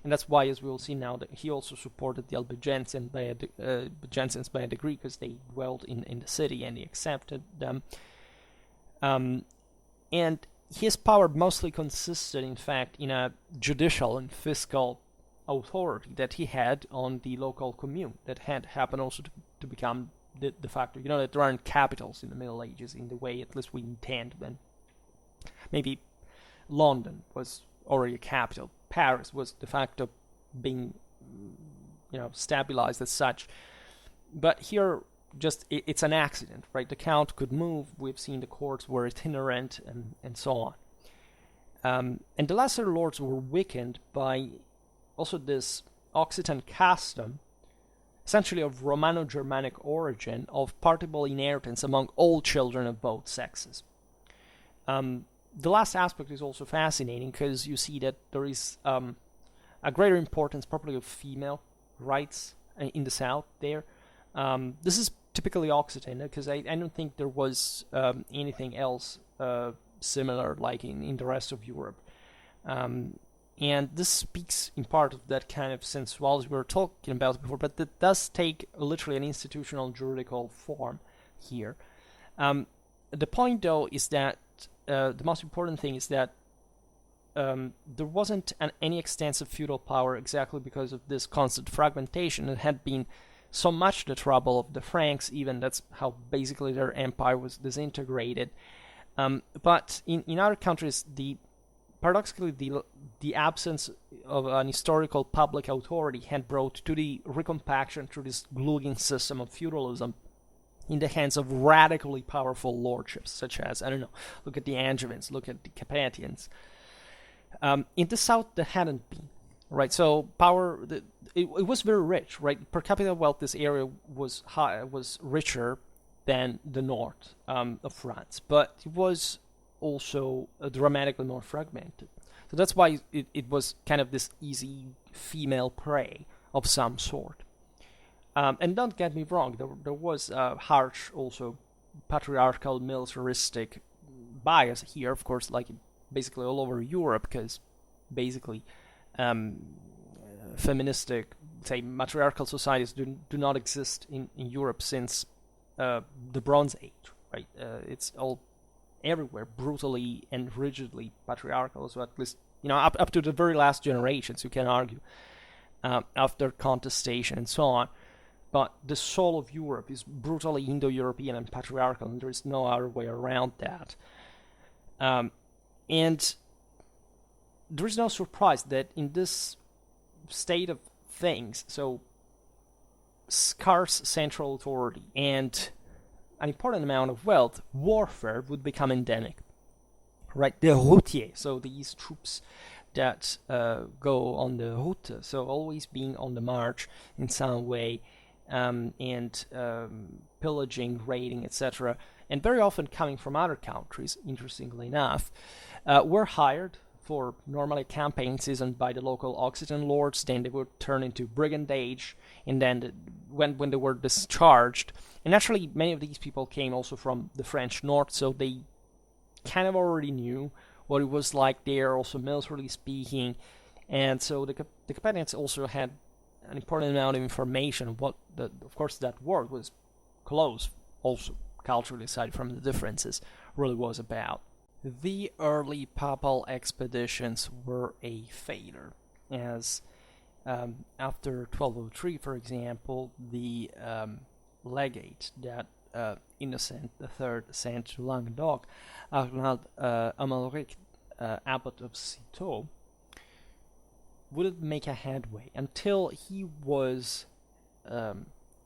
And that's why, as we will see now, that he also supported the Albigensians by a degree, because they dwelled in the city and he accepted them. And his power mostly consisted, in fact, in a judicial and fiscal authority that he had on the local commune that had happened also to become de facto. You know that there aren't capitals in the Middle Ages in the way at least we intend them. Maybe London was already a capital. Paris was de facto being, stabilized as such. But here, just it's an accident, right? The Count could move. We've seen the courts were itinerant and so on. And the lesser lords were weakened by also this Occitan custom, essentially of Romano-Germanic origin, of partible inheritance among all children of both sexes. The last aspect is also fascinating, because you see that there is a greater importance probably of female rights in the south there. This is typically Occitan, because I don't think there was anything else similar like in the rest of Europe. And this speaks in part of that kind of sensuality we were talking about before, but that does take literally an institutional juridical form here. The point, though, is that the most important thing is that there wasn't any extensive feudal power exactly because of this constant fragmentation. It had been so much the trouble of the Franks, even that's how basically their empire was disintegrated. But in other countries, paradoxically, the absence of an historical public authority had brought to the recompaction through this gluing system of feudalism in the hands of radically powerful lordships, such as, look at the Angevins, look at the Capetians. In the south, there hadn't been, right? So power, it was very rich, right? Per capita wealth, this area was richer than the north of France, but it was also dramatically more fragmented. So that's why it was kind of this easy female prey of some sort. And don't get me wrong, there was a harsh, also patriarchal, militaristic bias here, of course, like basically all over Europe, because basically feministic, say, matriarchal societies do not exist in Europe since the Bronze Age, right? It's all everywhere brutally and rigidly patriarchal, so at least, up to the very last generations, you can argue, after contestation and so on. but the soul of Europe is brutally Indo-European and patriarchal, and there is no other way around that. And there is no surprise that in this state of things, so scarce central authority and an important amount of wealth, warfare would become endemic. Right, the routier, so these troops that go on the route, so always being on the march in some way, and pillaging, raiding, etc., and very often coming from other countries, interestingly enough, were hired for normally campaign season by the local Occitan lords. Then they would turn into brigandage, and then when they were discharged, and naturally many of these people came also from the French north, so they kind of already knew what it was like there, also militarily speaking, and so the Carpathians also had an important amount of information of what, of course, that work was close, also culturally aside from the differences, really was about. The early papal expeditions were a failure, as after 1203, for example, the legate that Innocent III sent to Languedoc, Arnald-Amalric, abbot of Citeaux, wouldn't make a headway until he was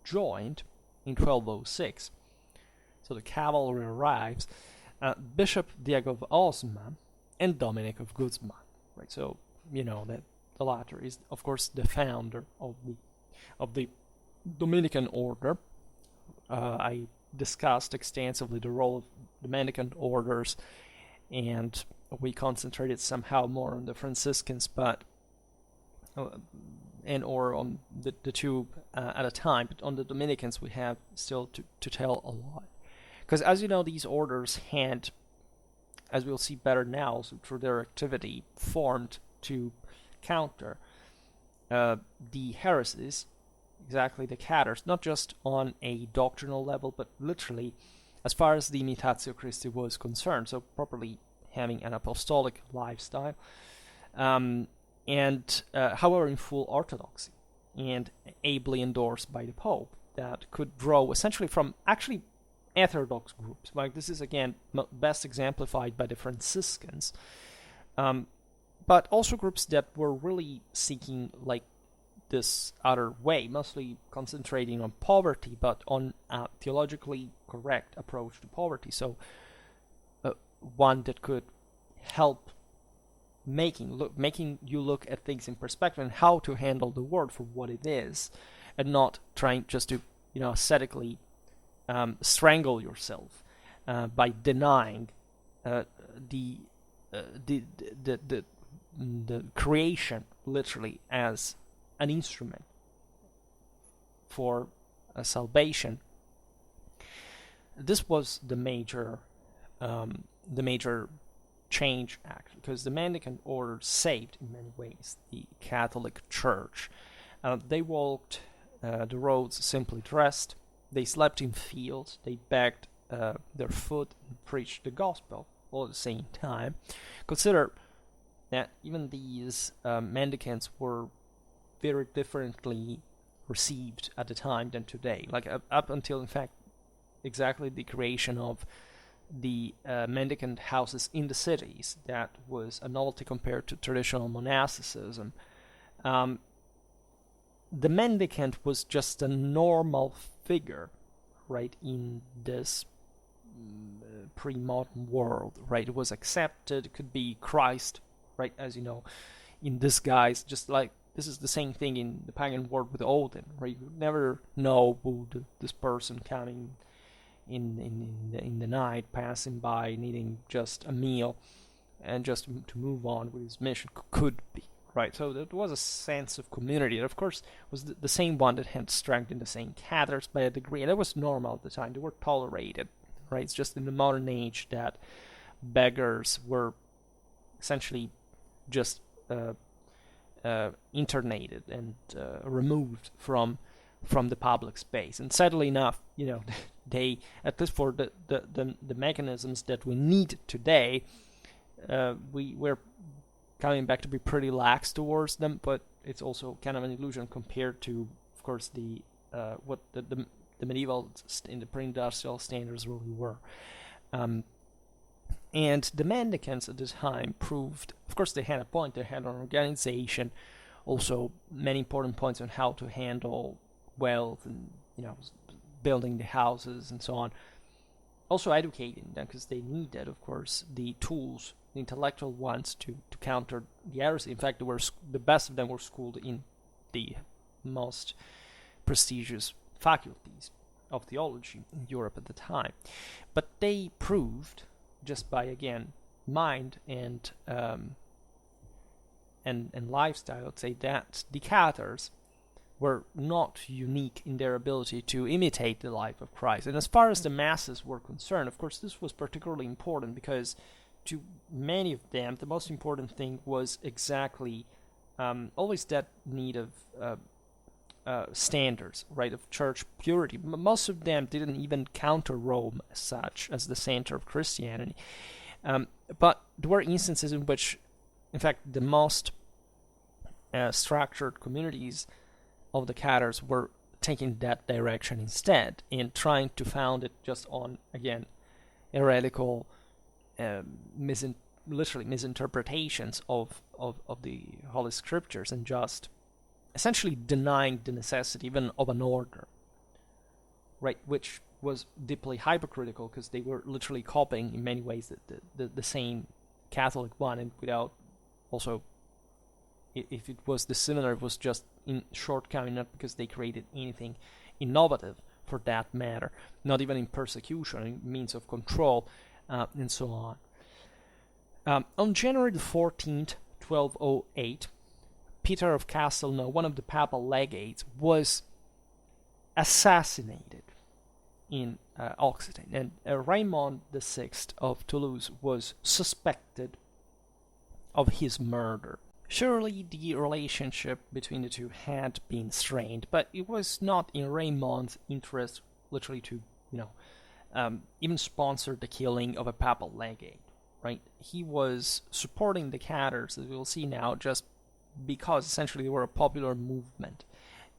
joined in 1206. So the cavalry arrives, Bishop Diego of Osma and Dominic of Guzman. Right, so you know that the latter is, of course, the founder of the Dominican order. I discussed extensively the role of Dominican orders, and we concentrated somehow more on the Franciscans, but or on the two at a time. But on the Dominicans, we have still to tell a lot, because as you know, these orders had, as we'll see better now, so through their activity, formed to counter the heresies. Exactly, the Cathars, not just on a doctrinal level, but literally as far as the Imitatio Christi was concerned, so properly having an apostolic lifestyle, and however in full orthodoxy, and ably endorsed by the Pope, that could grow essentially from actually heterodox groups. Like this is again best exemplified by the Franciscans, but also groups that were really seeking like this other way, mostly concentrating on poverty, but on a theologically correct approach to poverty. So one that could help making you look at things in perspective and how to handle the world for what it is, and not trying just to ascetically strangle yourself by denying the creation literally as an instrument for salvation. This was the major change, actually, because the Mendicant order saved in many ways the Catholic Church. They walked the roads simply dressed. They slept in fields. They begged their food and preached the gospel all at the same time. Consider that even these mendicants were very differently received at the time than today. Like up until, in fact, exactly the creation of the mendicant houses in the cities, that was a novelty compared to traditional monasticism. The mendicant was just a normal figure, right, in this pre-modern world, right? It was accepted. It could be Christ, right, as you know, in disguise, just like this is the same thing in the pagan world with Odin, right? You never know who this person coming in the night, passing by, needing just a meal, and just to move on with his mission could be, right? So there was a sense of community that, of course, was the same one that had strengthened the same Cathars by a degree, and that was normal at the time. They were tolerated, right? It's just in the modern age that beggars were essentially just internated and removed from the public space. And sadly enough, you know, they, at least for the mechanisms that we need today, we're coming back to be pretty lax towards them, but it's also kind of an illusion compared to, of course, the what the medieval in the pre-industrial standards really were. And the mendicants at the time proved, of course, they had a point. They had an organization, also many important points on how to handle wealth and building the houses and so on. Also educating them, because they needed, of course, the tools, the intellectual ones, to counter the heresy. In fact, the best of them were schooled in the most prestigious faculties of theology in Europe at the time. But they proved, just by, again, mind and lifestyle, I'd say, that the Cathars were not unique in their ability to imitate the life of Christ. And as far as the masses were concerned, of course, this was particularly important, because to many of them, the most important thing was exactly always that need of standards, right, of church purity. Most of them didn't even counter Rome as such, as the center of Christianity. But there were instances in which, in fact, the most structured communities of the Cathars were taking that direction instead, and trying to found it just on, again, heretical, literally misinterpretations of the Holy Scriptures, and just essentially denying the necessity even of an order, right, which was deeply hypocritical, because they were literally copying in many ways the same Catholic one, and without also, if it was dissimilar, it was just in shortcoming, not because they created anything innovative for that matter, not even in persecution, in means of control, and so on. On January the 14th, 1208, Peter of Castelnau, one of the papal legates, was assassinated in Occitan, and Raymond VI of Toulouse was suspected of his murder. Surely the relationship between the two had been strained, but it was not in Raymond's interest literally to, even sponsor the killing of a papal legate, right? He was supporting the Cathars, as we'll see now, just because essentially they were a popular movement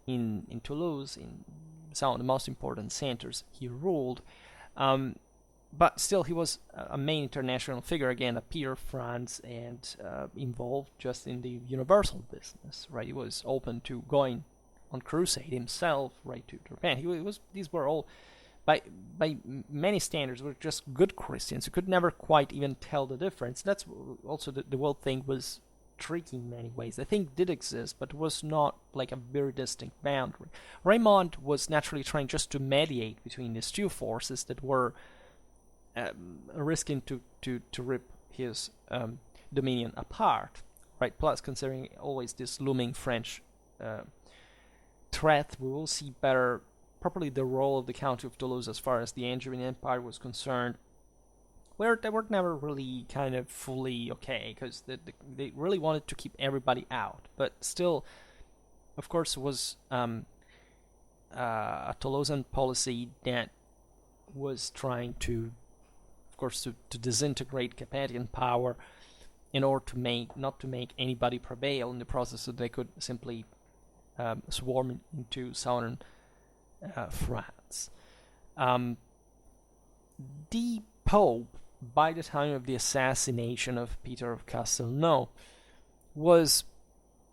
in Toulouse, in some of the most important centers he ruled. But still, he was a main international figure, again, a peer of France, and involved just in the universal business, right? He was open to going on crusade himself, right, to Japan. These were all, by many standards, were just good Christians. You could never quite even tell the difference. That's also the whole thing was tricky in many ways. The thing did exist, but was not like a very distinct boundary. Raymond was naturally trying just to mediate between these two forces that were risking to rip his dominion apart, right? Plus, considering always this looming French threat, we will see better properly the role of the County of Toulouse as far as the Angevin Empire was concerned, where they were never really kind of fully okay, because they really wanted to keep everybody out. But still, of course, it was a Toulousan policy that was trying to, of course, to disintegrate Capetian power in order to not to make anybody prevail in the process, so they could simply swarm into southern France. The Pope, by the time of the assassination of Peter of Castelnau, was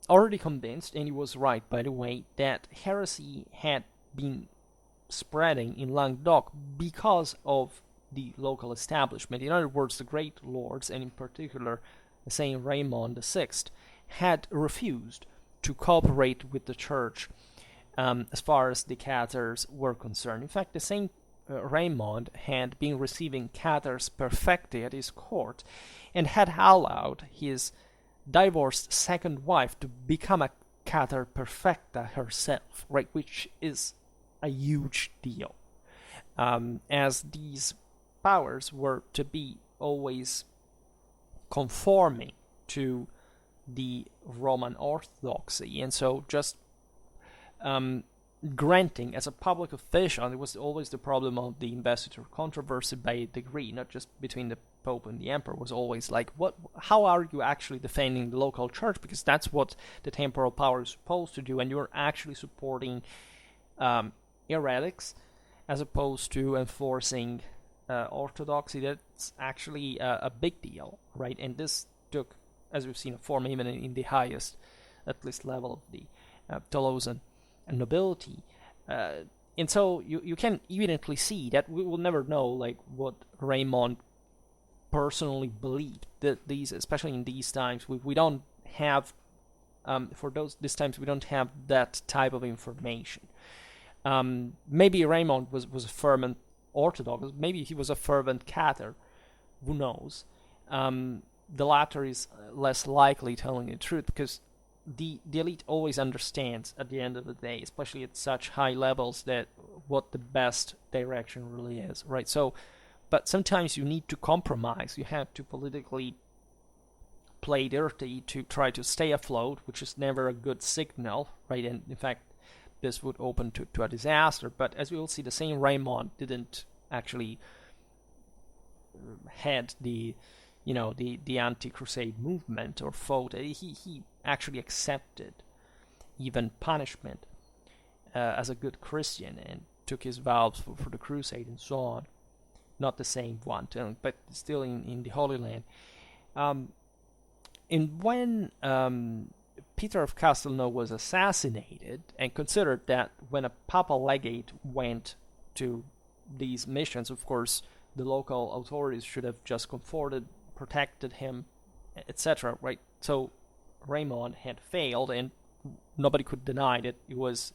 already convinced, and he was right, by the way, that heresy had been spreading in Languedoc because of the local establishment. In other words, the great lords, and in particular Saint Raymond VI, had refused to cooperate with the church as far as the Cathars were concerned. In fact, the Saint Raymond had been receiving Cathars perfecti at his court, and had allowed his divorced second wife to become a Cathar perfecta herself, right, which is a huge deal, as these powers were to be always conforming to the Roman Orthodoxy, and so just granting as a public official, and it was always the problem of the investiture controversy by degree, not just between the Pope and the Emperor, was always like, how are you actually defending the local church, because that's what the temporal power is supposed to do, and you're actually supporting heretics, as opposed to enforcing orthodoxy. That's actually a big deal, right? And this took, as we've seen, a form even in the highest, at least, level of the Toulousan nobility. And so you can evidently see that we will never know like what Raymond personally believed. That these, especially in these times, we don't have these times we don't have that type of information. Maybe Raymond was a fervent Orthodox. Maybe he was a fervent Cathar. Who knows? The latter is less likely, telling the truth, because the elite always understands at the end of the day, especially at such high levels, that what the best direction really is, right? So, but sometimes you need to compromise. You have to politically play dirty to try to stay afloat, which is never a good signal, right? And in fact, this would open to a disaster. But as we will see, the same Raymond didn't actually head the anti-Crusade movement or fought. He actually accepted even punishment as a good Christian and took his vows for the Crusade and so on. Not the same one, but still in the Holy Land. And when Peter of Castelnau was assassinated, and considered that when a papal legate went to these missions, of course, the local authorities should have just comforted, protected him, etc., right? So Raymond had failed, and nobody could deny that it was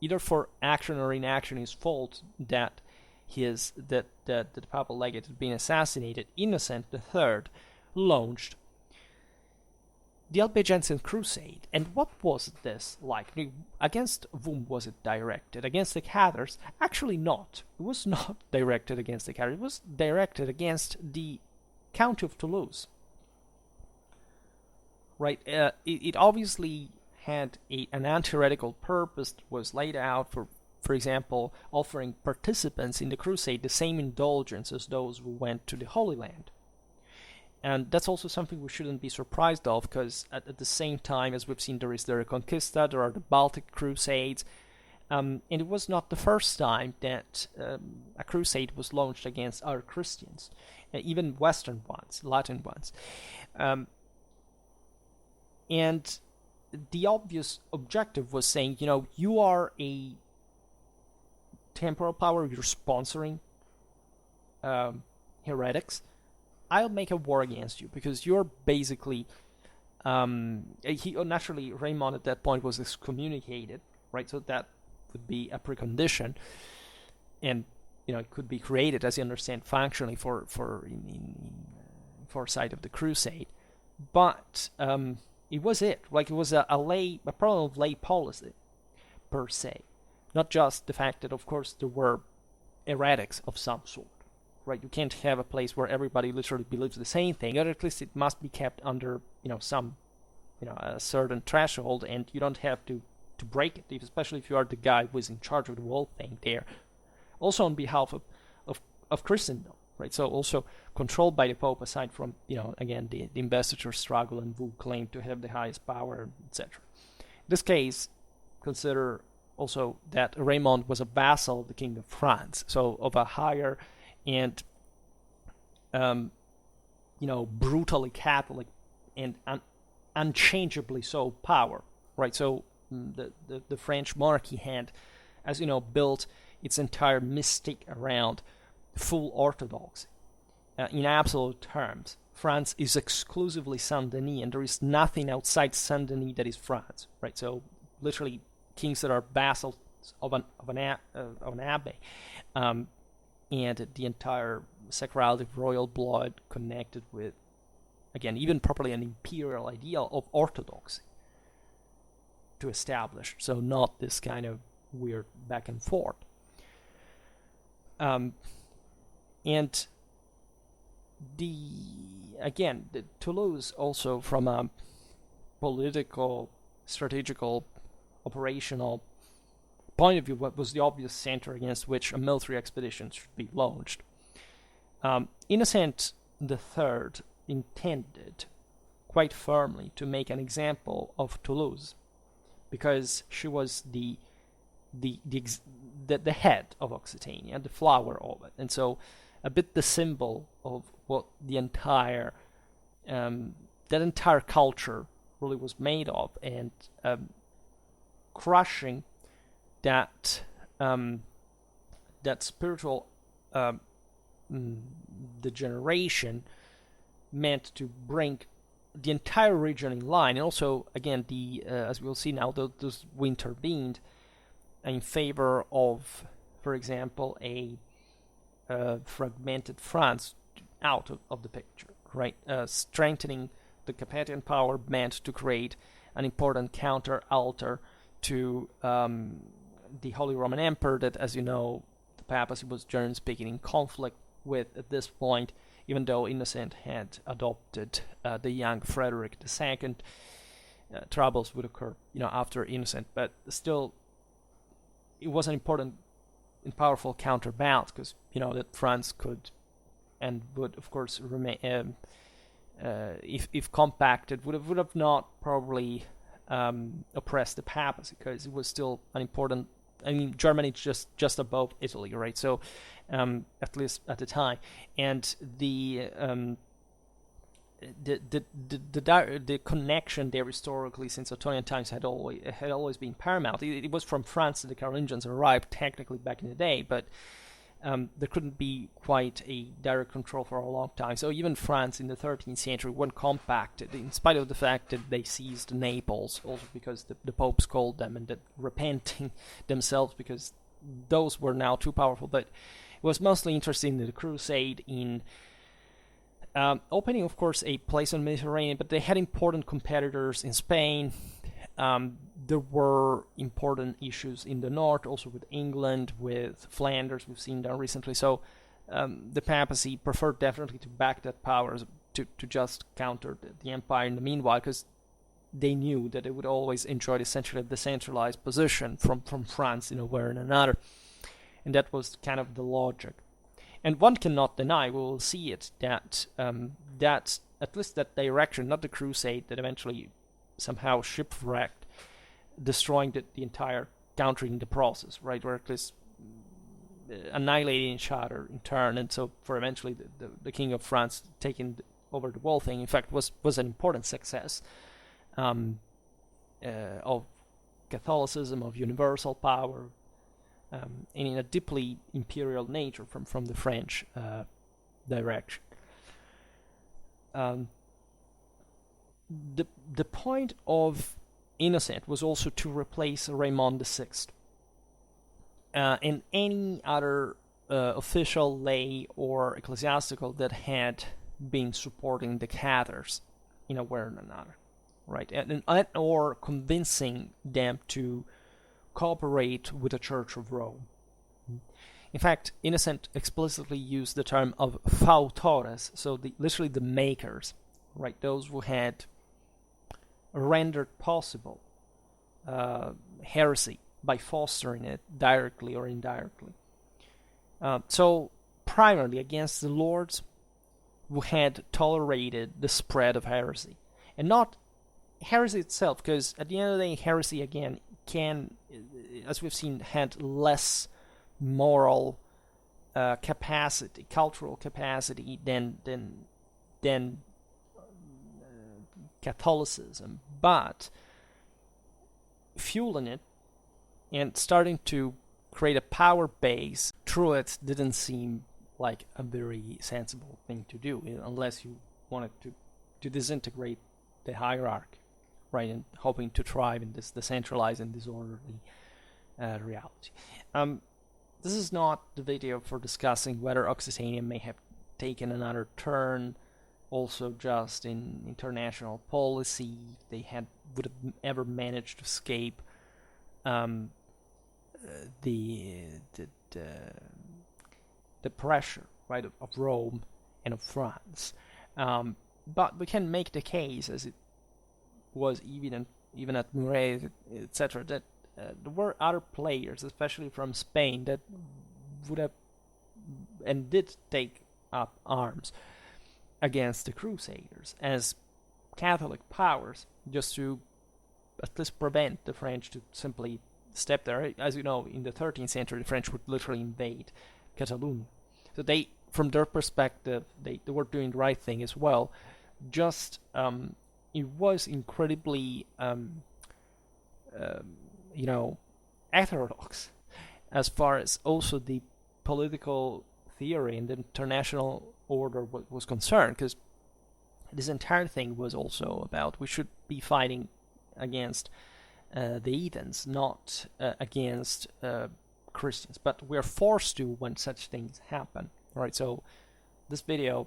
either for action or inaction his fault that the papal legate had been assassinated. Innocent III launched the Albigensian Crusade. And what was this like? Against whom was it directed? Against the Cathars? Actually not. It was not directed against the Cathars. It was directed against the County of Toulouse. Right? It obviously had an anti-heretical purpose that was laid out for example, offering participants in the Crusade the same indulgence as those who went to the Holy Land. And that's also something we shouldn't be surprised of, because at the same time, as we've seen, there is the Reconquista, there are the Baltic Crusades, and it was not the first time that a crusade was launched against other Christians, even Western ones, Latin ones. And the obvious objective was saying, you are a temporal power, you're sponsoring heretics, I'll make a war against you, because you're basically, naturally, Raymond at that point was excommunicated, right? So that would be a precondition, and it could be created, as you understand, functionally for foresight of the Crusade, but it was it was a problem of lay policy per se, not just the fact that, of course, there were heretics of some sort. Right, you can't have a place where everybody literally believes the same thing, or at least it must be kept under, some, a certain threshold, and you don't have to break it, especially if you are the guy who is in charge of the whole thing there. Also on behalf of Christendom, right? So also controlled by the Pope, aside from, again, the investiture struggle and who claimed to have the highest power, etc. In this case, consider also that Raymond was a vassal of the King of France, so of a higher and brutally Catholic and unchangeably so power, right? So the French monarchy had, as built its entire mystique around full orthodoxy. In absolute terms, France is exclusively Saint-Denis, and there is nothing outside Saint-Denis that is France, right? So literally, kings that are vassals of an abbey. And the entire sacrality of royal blood connected with, again, even properly an imperial ideal of orthodoxy to establish. So not this kind of weird back and forth. And the Toulouse also, from a political, strategical, operational point of view, what was the obvious center against which a military expedition should be launched. Innocent III intended quite firmly to make an example of Toulouse, because she was the the head of Occitania, the flower of it, and so a bit the symbol of what the entire that entire culture really was made of, and crushing that that spiritual degeneration meant to bring the entire region in line, and also again the as we'll see now, those we intervened in favor of, for example, a fragmented France out of the picture, right? Strengthening the Capetian power meant to create an important counter-altar to the Holy Roman Emperor that, as you know, the papacy was generally speaking in conflict with at this point, even though Innocent had adopted the young Frederick II. Troubles would occur, after Innocent, but still, it was an important and powerful counterbalance, because that France could and would, of course, remain if compacted, would have not probably oppressed the papacy, because it was still an important. I mean, Germany just above Italy, right? So, at least at the time, and the connection there historically since Ottonian times had always been paramount. It was from France that the Carolingians arrived technically back in the day, but there couldn't be quite a direct control for a long time. So even France in the 13th century wasn't compacted, in spite of the fact that they seized Naples, also because the popes called them and that repenting themselves because those were now too powerful. But it was mostly interested in the Crusade, in opening, of course, a place on the Mediterranean, but they had important competitors in Spain. There were important issues in the north, also with England, with Flanders, we've seen that recently. So the papacy preferred definitely to back that power to just counter the empire in the meanwhile, because they knew that they would always enjoy essentially a decentralized position from France in a way or another. And that was kind of the logic. And one cannot deny, we will see it, that that's at least that direction, not the crusade that eventually somehow shipwrecked, destroying the entire country in the process, right? Or at least annihilating each other in turn, and so for eventually the King of France taking over the whole thing, in fact, was an important success of Catholicism, of universal power, and in a deeply imperial nature from the French direction. The point of Innocent was also to replace Raymond VI and any other official, lay, or ecclesiastical that had been supporting the Cathars in a way or another, right? And or convincing them to cooperate with the Church of Rome. In fact, Innocent explicitly used the term of fautores, so literally the makers, right? Those who had rendered possible heresy by fostering it directly or indirectly. So primarily against the lords who had tolerated the spread of heresy, and not heresy itself, because at the end of the day, heresy again can, as we've seen, had less moral capacity, cultural capacity than Catholicism, but fueling it and starting to create a power base through it didn't seem like a very sensible thing to do, unless you wanted to disintegrate the hierarchy, right, and hoping to thrive in this decentralized and disorderly reality. This is not the video for discussing whether Occitania may have taken another turn, also just in international policy, they would have ever managed to escape the pressure, right, of Rome and of France. But we can make the case, as it was even at Muret, etc., that there were other players, especially from Spain, that would have and did take up arms against the Crusaders as Catholic powers, just to at least prevent the French to simply step there. As you know, in the 13th century, the French would literally invade Catalonia. So they, from their perspective, they were doing the right thing as well. Just it was incredibly, heterodox as far as also the political theory and the international order was concerned, because this entire thing was also about we should be fighting against the heathens, not against Christians, but we're forced to when such things happen. Right, so this video,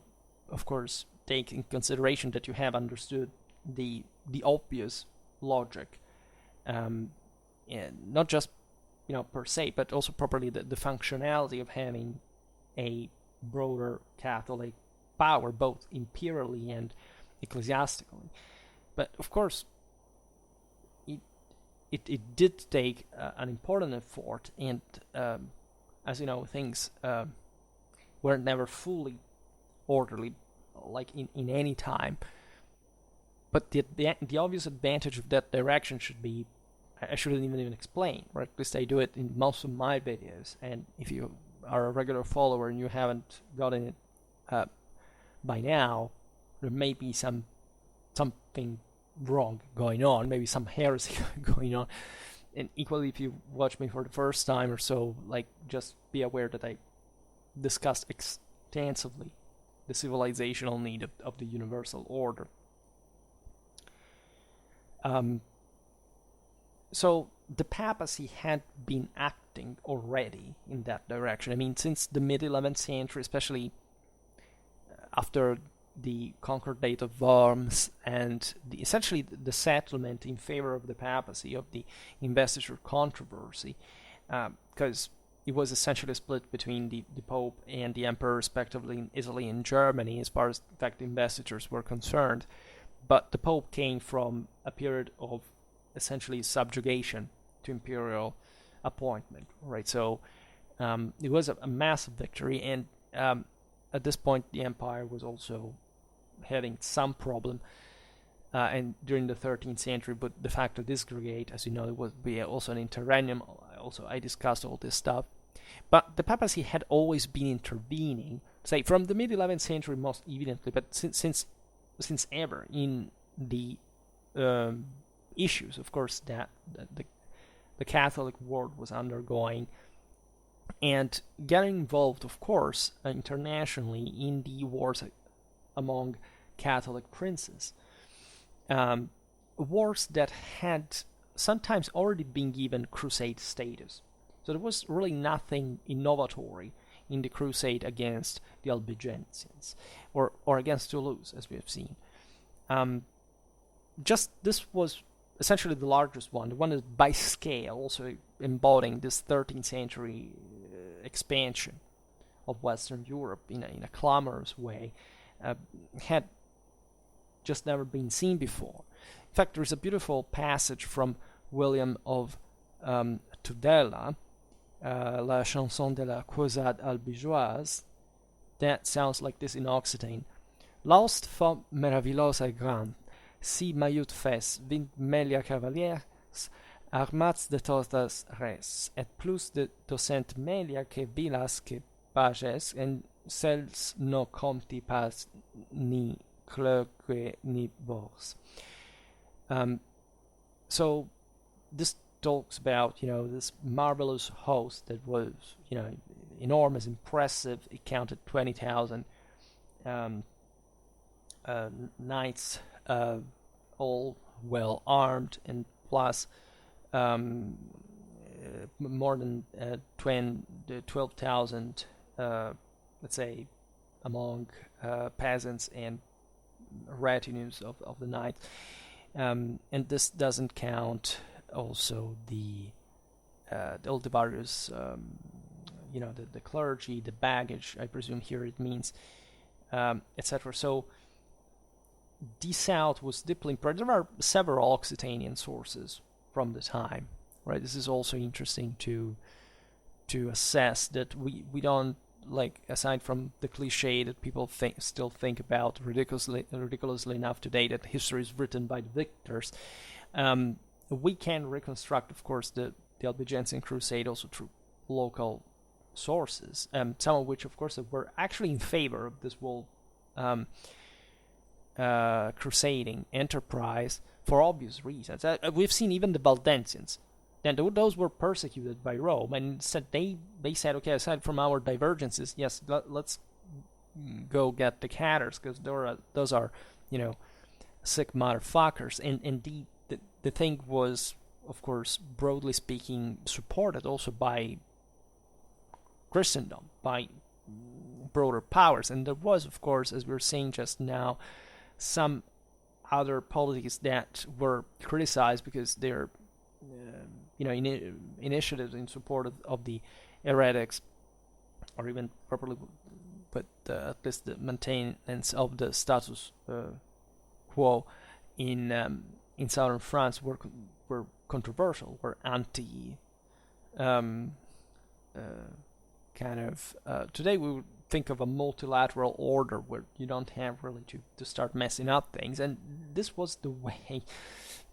of course, take in consideration that you have understood the obvious logic, and not just per se, but also properly the functionality of having a broader Catholic power, both imperially and ecclesiastically. But of course, it did take an important effort, and as you know, things were never fully orderly, like in any time. But the obvious advantage of that direction should be, I shouldn't even explain, right? At least I do it in most of my videos, and if you are a regular follower and you haven't gotten it by now, there may be something wrong going on, maybe some heresy going on. And equally, if you watch me for the first time or so, like, just be aware that I discussed extensively the civilizational need of the universal order. So the papacy had been acting already in that direction. I mean, since the mid-11th century, especially after the Concordat of Worms and essentially the settlement in favor of the papacy of the investiture controversy, because it was essentially split between the Pope and the Emperor, respectively, in Italy and Germany, as far as, in fact, the investitures were concerned. But the Pope came from a period of essentially subjugation to imperial appointment, right? So it was a massive victory, and at this point, the empire was also having some problem, and during the 13th century, but de facto disgregate, as you know, it would be also an interregnum. Also, I discussed all this stuff. But the papacy had always been intervening, say, from the mid-11th century most evidently, but since ever, in the issues, of course, that the Catholic world was undergoing, and getting involved, of course, internationally in the wars among Catholic princes. Wars that had sometimes already been given crusade status. So there was really nothing innovatory in the crusade against the Albigensians, or against Toulouse, as we have seen. Just this was essentially the largest one, the one that by scale, also embodying this 13th century expansion of Western Europe in a clamorous way, had just never been seen before. In fact, there is a beautiful passage from William of Tudela, La chanson de la Crusade albigeoise, that sounds like this in Occitane. L'aust fom meravilosa grand, si maiut fes, 20 melia cavaliers, armats de todas res, et plus de 200 melia que vilas que pages, en cels no compti pas ni clerque ni bors. So this talks about, this marvelous host that was, enormous, impressive. It counted 20,000 knights, all well armed, and plus more than 12,000, let's say, among peasants and retinues of the knights. And this doesn't count also all the various, the clergy, the baggage, I presume here it means, etc. So the South was deeply impressed. There are several Occitanian sources from the time, right? This is also interesting to assess, that we don't, like, aside from the cliche that people still think about ridiculously enough today, that history is written by the victors, we can reconstruct, of course, the the Albigensian Crusade also through local sources, some of which, of course, were actually in favor of this whole crusading enterprise for obvious reasons. We've seen even the Valdensians, and those were persecuted by Rome, and said they said, okay, aside from our divergences, yes, let's go get the Cathars, because those are, sick motherfuckers. And the thing was, of course, broadly speaking, supported also by Christendom, by broader powers. And there was, of course, as we were saying just now, some other polities that were criticized because their initiatives in support of the heretics, or even properly, but at least the maintenance of the status quo in southern France were controversial, were anti today we would think of a multilateral order where you don't have really to start messing up things, and this was the way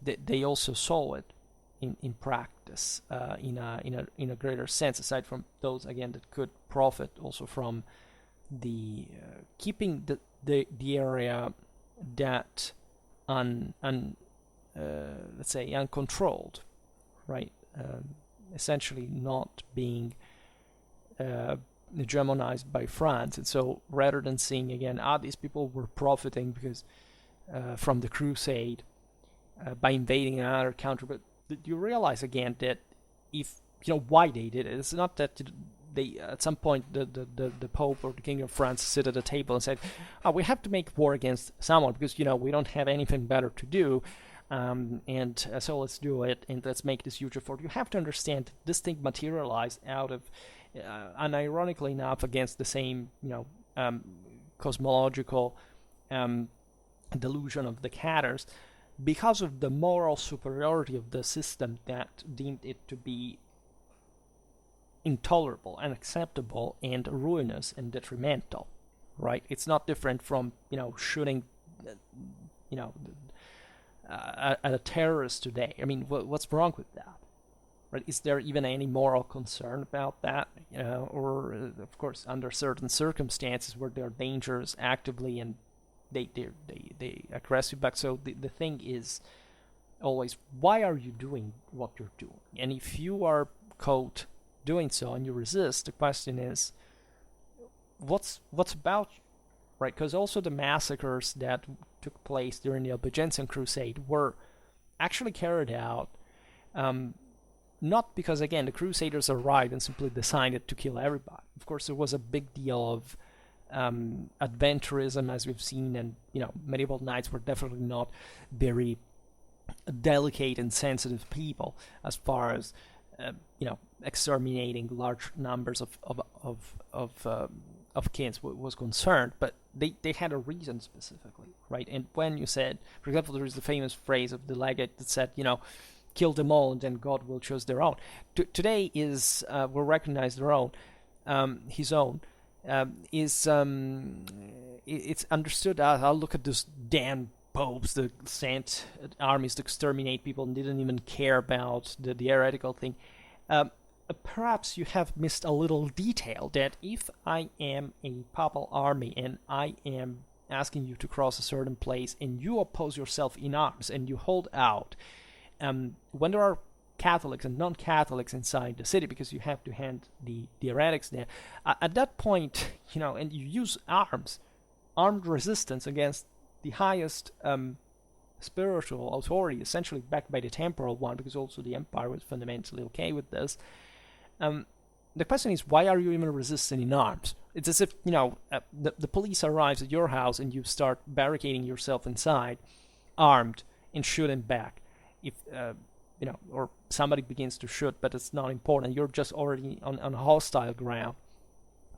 that they also saw it in practice, in a greater sense, aside from those again that could profit also from the keeping the area that let's say uncontrolled, right? Essentially not being hegemonized by France. And so rather than seeing again, these people were profiting because from the Crusade by invading another country, but you realize again that if why they did it, it's not that they at some point the Pope or the King of France sit at a table and said, we have to make war against someone because we don't have anything better to do, and so let's do it and let's make this huge effort. You have to understand that this thing materialized out of unironically enough against the same cosmological delusion of the Cathars, because of the moral superiority of the system that deemed it to be intolerable, unacceptable, and ruinous and detrimental, right? It's not different from, shooting, at a terrorist today. I mean, what's wrong with that, right? Is there even any moral concern about that? Or, of course, under certain circumstances where there are dangers actively and they aggress you back. So the thing is always, why are you doing what you're doing? And if you are caught doing so and you resist, the question is, what's about you, right? Because also the massacres that took place during the Albigensian Crusade were actually carried out not because, again, the Crusaders arrived and simply decided to kill everybody. Of course, there was a big deal of adventurism, as we've seen, and medieval knights were definitely not very delicate and sensitive people as far as exterminating large numbers of kids was concerned, but they had a reason specifically, right? And when you said, for example, there is the famous phrase of the legate that said, kill them all and then God will choose their own. Today is will recognize their own, his own. It's understood as, I'll look at those damn popes that sent armies to exterminate people and didn't even care about the heretical thing. Perhaps you have missed a little detail that if I am a papal army and I am asking you to cross a certain place and you oppose yourself in arms and you hold out, when there are Catholics and non-Catholics inside the city, because you have to hand the heretics there, at that point, and you use armed resistance against the highest spiritual authority, essentially backed by the temporal one, because also the empire was fundamentally okay with this. The question is, why are you even resisting in arms? It's as if, the police arrives at your house and you start barricading yourself inside, armed, and shooting back. If, or somebody begins to shoot, but it's not important. You're just already on hostile ground.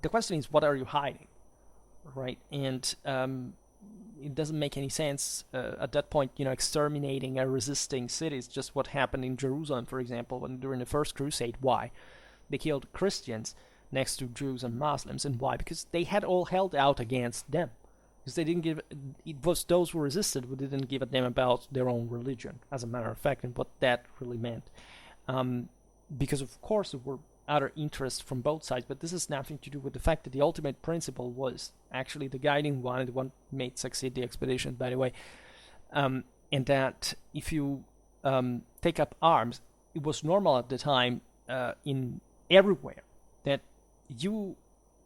The question is, what are you hiding, right? And it doesn't make any sense at that point, exterminating a resisting city is just what happened in Jerusalem, for example, during the First Crusade. Why? They killed Christians next to Jews and Muslims. And why? Because they had all held out against them. Because they didn't it was those who resisted who didn't give a damn about their own religion, as a matter of fact, and what that really meant. because of course there were other interests from both sides, but this has nothing to do with the fact that the ultimate principle was actually the guiding one, and the one made succeed the expedition, by the way, and that if you take up arms, it was normal at the time in everywhere that you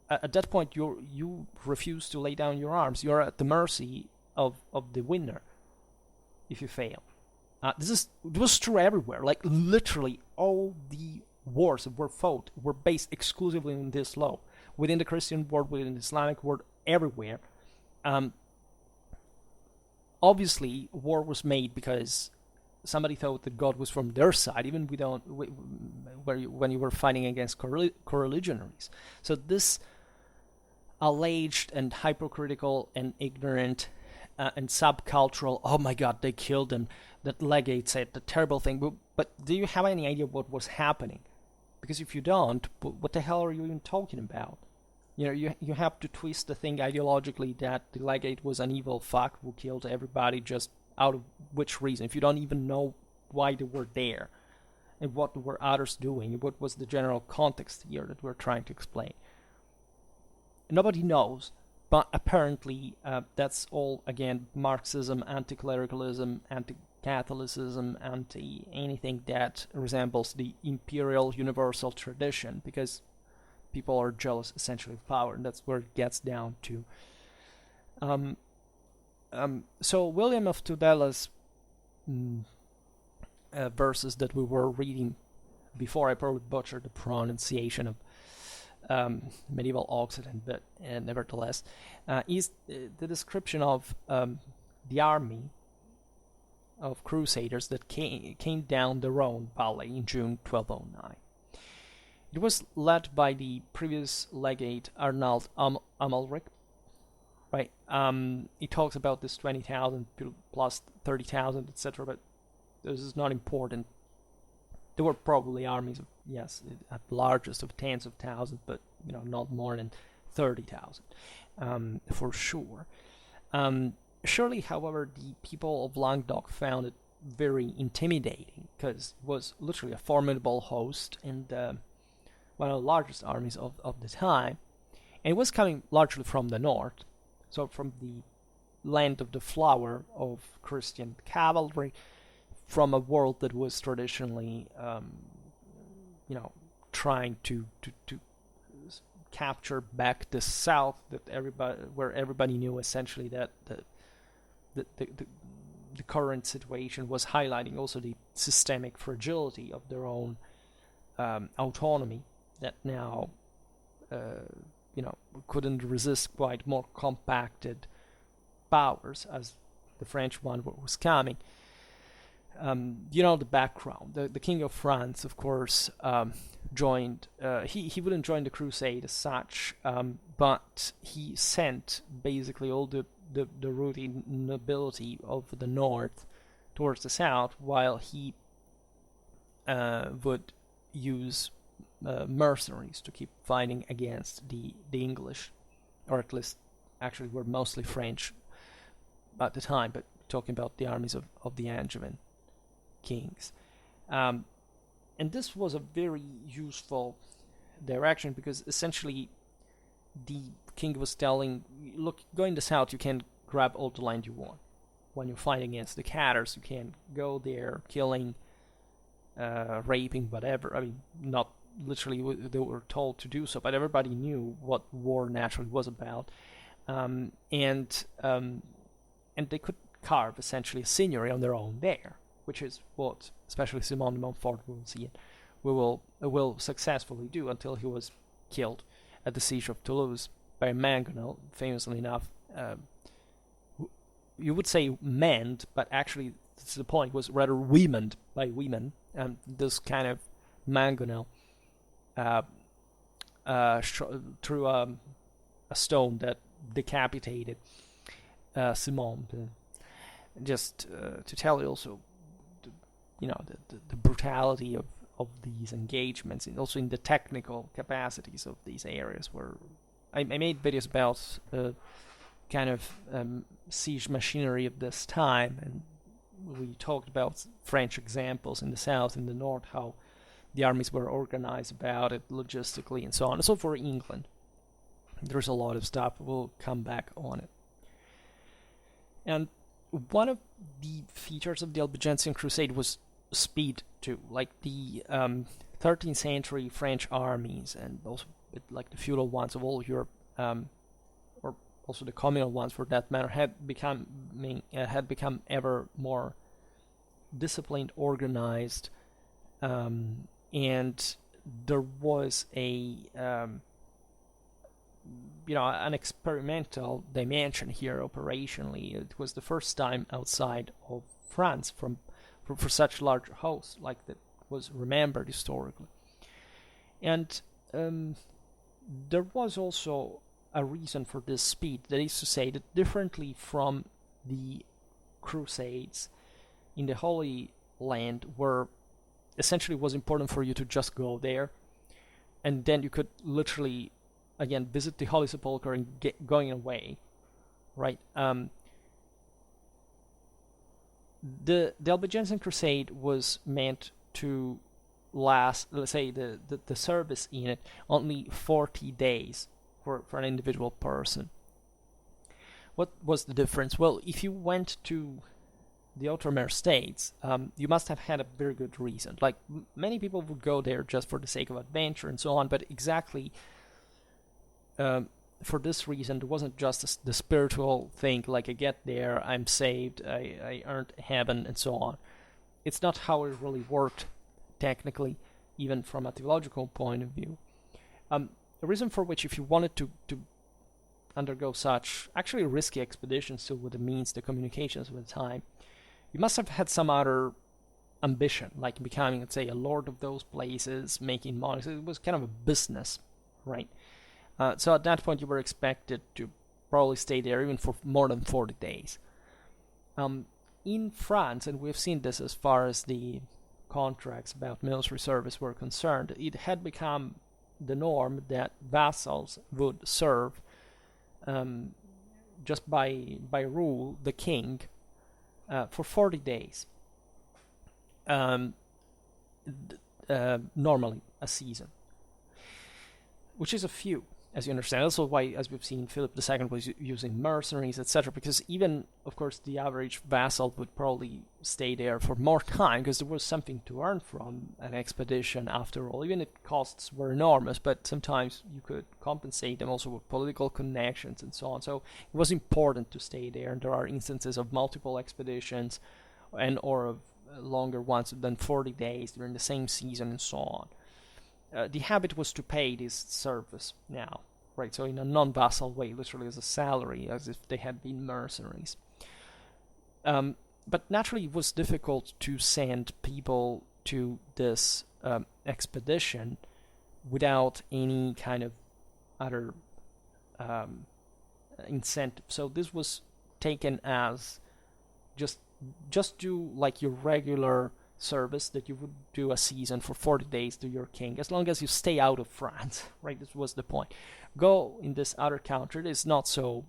at that point you refuse to lay down your arms. You're at the mercy of the winner if you fail. It was true everywhere. Like literally all the wars that were fought were based exclusively on this law. Within the Christian world, within the Islamic world, everywhere. Obviously, war was made because somebody thought that God was from their side, even when you were fighting against co-religionaries. So this alleged and hypocritical and ignorant and subcultural, oh my God, they killed him, that legate said, the terrible thing. But do you have any idea what was happening? Because if you don't, what the hell are you even talking about? You have to twist the thing ideologically that the legate was an evil fuck who killed everybody just out of which reason, if you don't even know why they were there and what were others doing, what was the general context here that we're trying to explain. Nobody knows, but apparently that's all, again, Marxism, anti-clericalism, anti-Catholicism, anti-anything that resembles the imperial universal tradition, because people are jealous essentially of power, and that's where it gets down to. So William of Tudella's verses that we were reading before, I probably butchered the pronunciation of medieval Occident, but nevertheless, is the description of the army of crusaders that came down the Rhone Valley in June 1209. It was led by the previous legate Arnald-Amalric. Right. He talks about this 20,000 plus 30,000, etc. But this is not important. There were probably armies of, yes, at the largest of tens of thousands, but not more than 30,000, for sure. Surely, however, the people of Languedoc found it very intimidating, because it was literally a formidable host and one of the largest armies of the time, and it was coming largely from the north. So from the land of the flower of Christian cavalry, from a world that was traditionally, trying to capture back the south, where everybody knew essentially that the current situation was highlighting also the systemic fragility of their own autonomy that now couldn't resist quite more compacted powers as the French one was coming. The background. The King of France, of course, joined. He wouldn't join the Crusade as such, but he sent basically all the rooty nobility of the north towards the south, while he would use mercenaries to keep fighting against the English, or at least actually were mostly French at the time, but talking about the armies of the Angevin kings. And this was a very useful direction, because essentially the king was telling, look, go in the south, you can grab all the land you want. When you're fighting against the Cathars, you can go there killing, raping, whatever. I mean, not literally they were told to do so, but everybody knew what war naturally was about, and they could carve essentially a seigneury on their own there, which is what especially Simon de Montfort will see it will successfully do until he was killed at the siege of Toulouse by Mangonel, famously enough. You would say manned, but actually that's the point, was rather womened by women. This kind of Mangonel threw a stone that decapitated Simon. Just to tell you also, the brutality of these engagements, and also in the technical capacities of these areas, where I made videos about kind of siege machinery of this time, and we talked about French examples in the south and the north, how the armies were organized about it logistically and so on. So for England, there's a lot of stuff. We'll come back on it. And one of the features of the Albigensian Crusade was speed too. Like the 13th century French armies, and also like the feudal ones of all Europe, or also the communal ones for that matter, had become ever more disciplined, organized, and there was an experimental dimension here operationally. It was the first time outside of France for such large hosts like that was remembered historically. And there was also a reason for this speed. That is to say that differently from the Crusades in the Holy Land, where essentially it was important for you to just go there, and then you could literally, again, visit the Holy Sepulchre and get going away, right? The Albigensian Crusade was meant to last, let's say, the service in it, only 40 days for an individual person. What was the difference? Well, if you went to the Outremer States, you must have had a very good reason. Like, many people would go there just for the sake of adventure and so on, but exactly for this reason, it wasn't just the spiritual thing, like I get there, I'm saved, I earned heaven, and so on. It's not how it really worked, technically, even from a theological point of view. The reason for which, if you wanted to undergo such actually risky expeditions, still with the means, the communications of the time, you must have had some other ambition, like becoming, let's say, a lord of those places, making money. So it was kind of a business, right? So at that point, you were expected to probably stay there even for more than 40 days. In France, and we've seen this as far as the contracts about military service were concerned, it had become the norm that vassals would serve, just by rule, the king for 40 days. Normally, a season, which is a few, as you understand. Also why, as we've seen, Philip II was using mercenaries, etc., because even, of course, the average vassal would probably stay there for more time, because there was something to earn from an expedition after all. Even if costs were enormous, but sometimes you could compensate them also with political connections and so on. So it was important to stay there, and there are instances of multiple expeditions or of longer ones than 40 days during the same season and so on. The habit was to pay this service now, right? So in a non-vassal way, literally as a salary, as if they had been mercenaries. But naturally, it was difficult to send people to this expedition without any kind of other incentive. So this was taken as just do like your regular service that you would do a season for 40 days to your king, as long as you stay out of France, right? This was the point. Go in this other country that is not so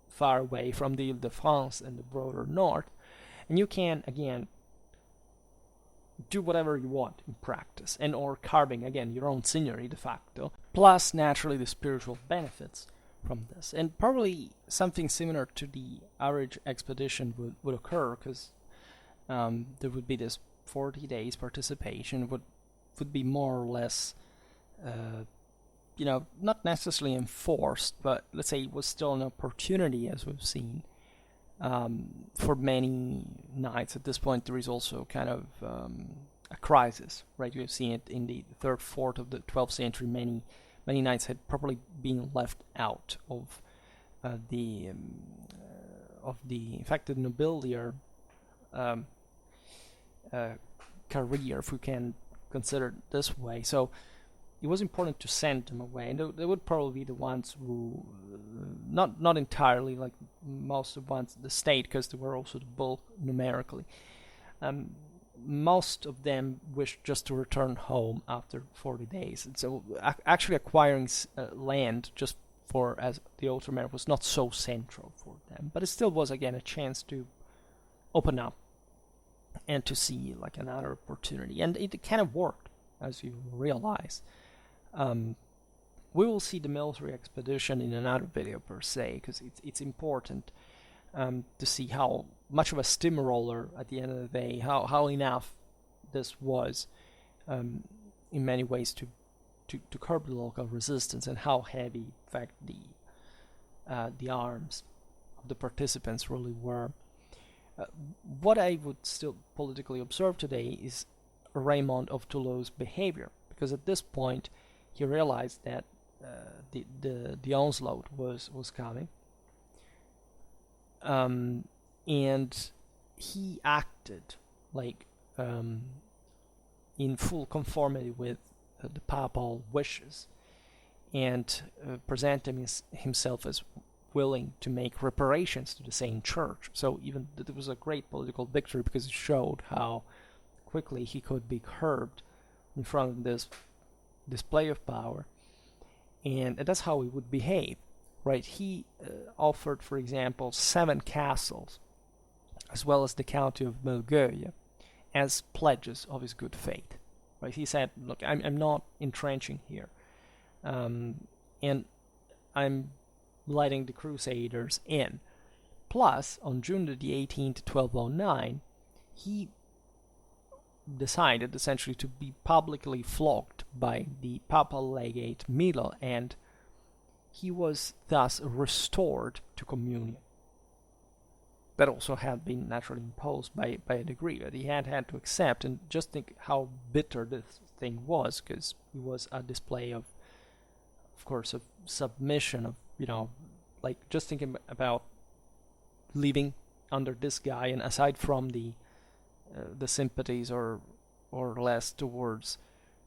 far away from the Ile-de-France and the broader north, and you can, again, do whatever you want in practice, and or carving, again, your own seigneury de facto, plus, naturally, the spiritual benefits from this. And probably something similar to the average expedition would occur, because there would be this 40 days participation would be more or less, not necessarily enforced, but let's say it was still an opportunity, as we've seen, for many knights. At this point, there is also kind of a crisis, right? We've seen it in the 3rd, 4th of the 12th century. Many knights had probably been left out of the in fact, the nobiliar career, if we can consider it this way. So it was important to send them away, and they would probably be the ones who, not entirely like most of the state, because they were also the bulk numerically. Most of them wished just to return home after 40 days, and so actually acquiring land just for as the Outremer was not so central for them, but it still was, again, a chance to open up and to see like another opportunity, and it kind of worked. as you realize. We will see the military expedition in another video per se, because it's important to see how much of a steamroller at the end of the day, how enough this was in many ways to curb the local resistance, and how heavy, in fact, the arms of the participants really were. What I would still politically observe today is Raymond of Toulouse' behavior, because at this point he realized that the onslaught was coming, and he acted like in full conformity with the papal wishes, and presented himself as willing to make reparations to the same church. So even it was a great political victory, because it showed how quickly he could be curbed in front of this display of power, and that's how he would behave, right? He offered, for example, 7 castles, as well as the county of Belgueil, as pledges of his good faith, right? He said, look, I'm not entrenching here, and I'm letting the Crusaders in. Plus, on June the 18th, 1209, he decided essentially to be publicly flogged by the papal legate Milo, and he was thus restored to communion. That also had been naturally imposed by a decree that he had to accept, and just think how bitter this thing was, because it was a display of course, of submission, of, like just thinking about living under this guy, and aside from the sympathies or less towards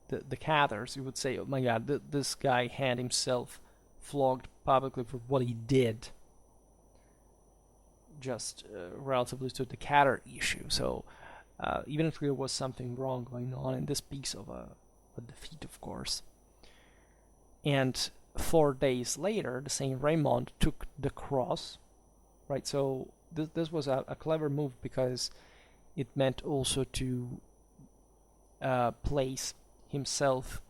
the Cathars, you would say, oh my God, this guy had himself flogged publicly for what he did, just relatively to the Cathar issue. So even if there was something wrong going on, and this speaks of a defeat, of course. And 4 days later, the Saint Raymond took the cross, right? So this was a clever move, because it meant also to place himself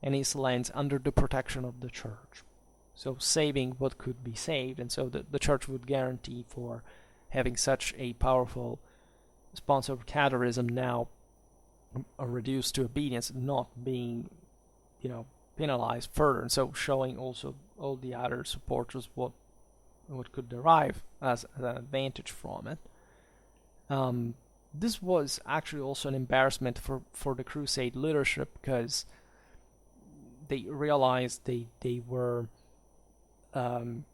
and his lands under the protection of the church. So saving what could be saved, and so the church would guarantee for having such a powerful sponsor of Catharism now reduced to obedience, not being, penalized further, and so showing also all the other supporters what could derive as an advantage from it. This was actually also an embarrassment for the Crusade leadership, because they realized they were, of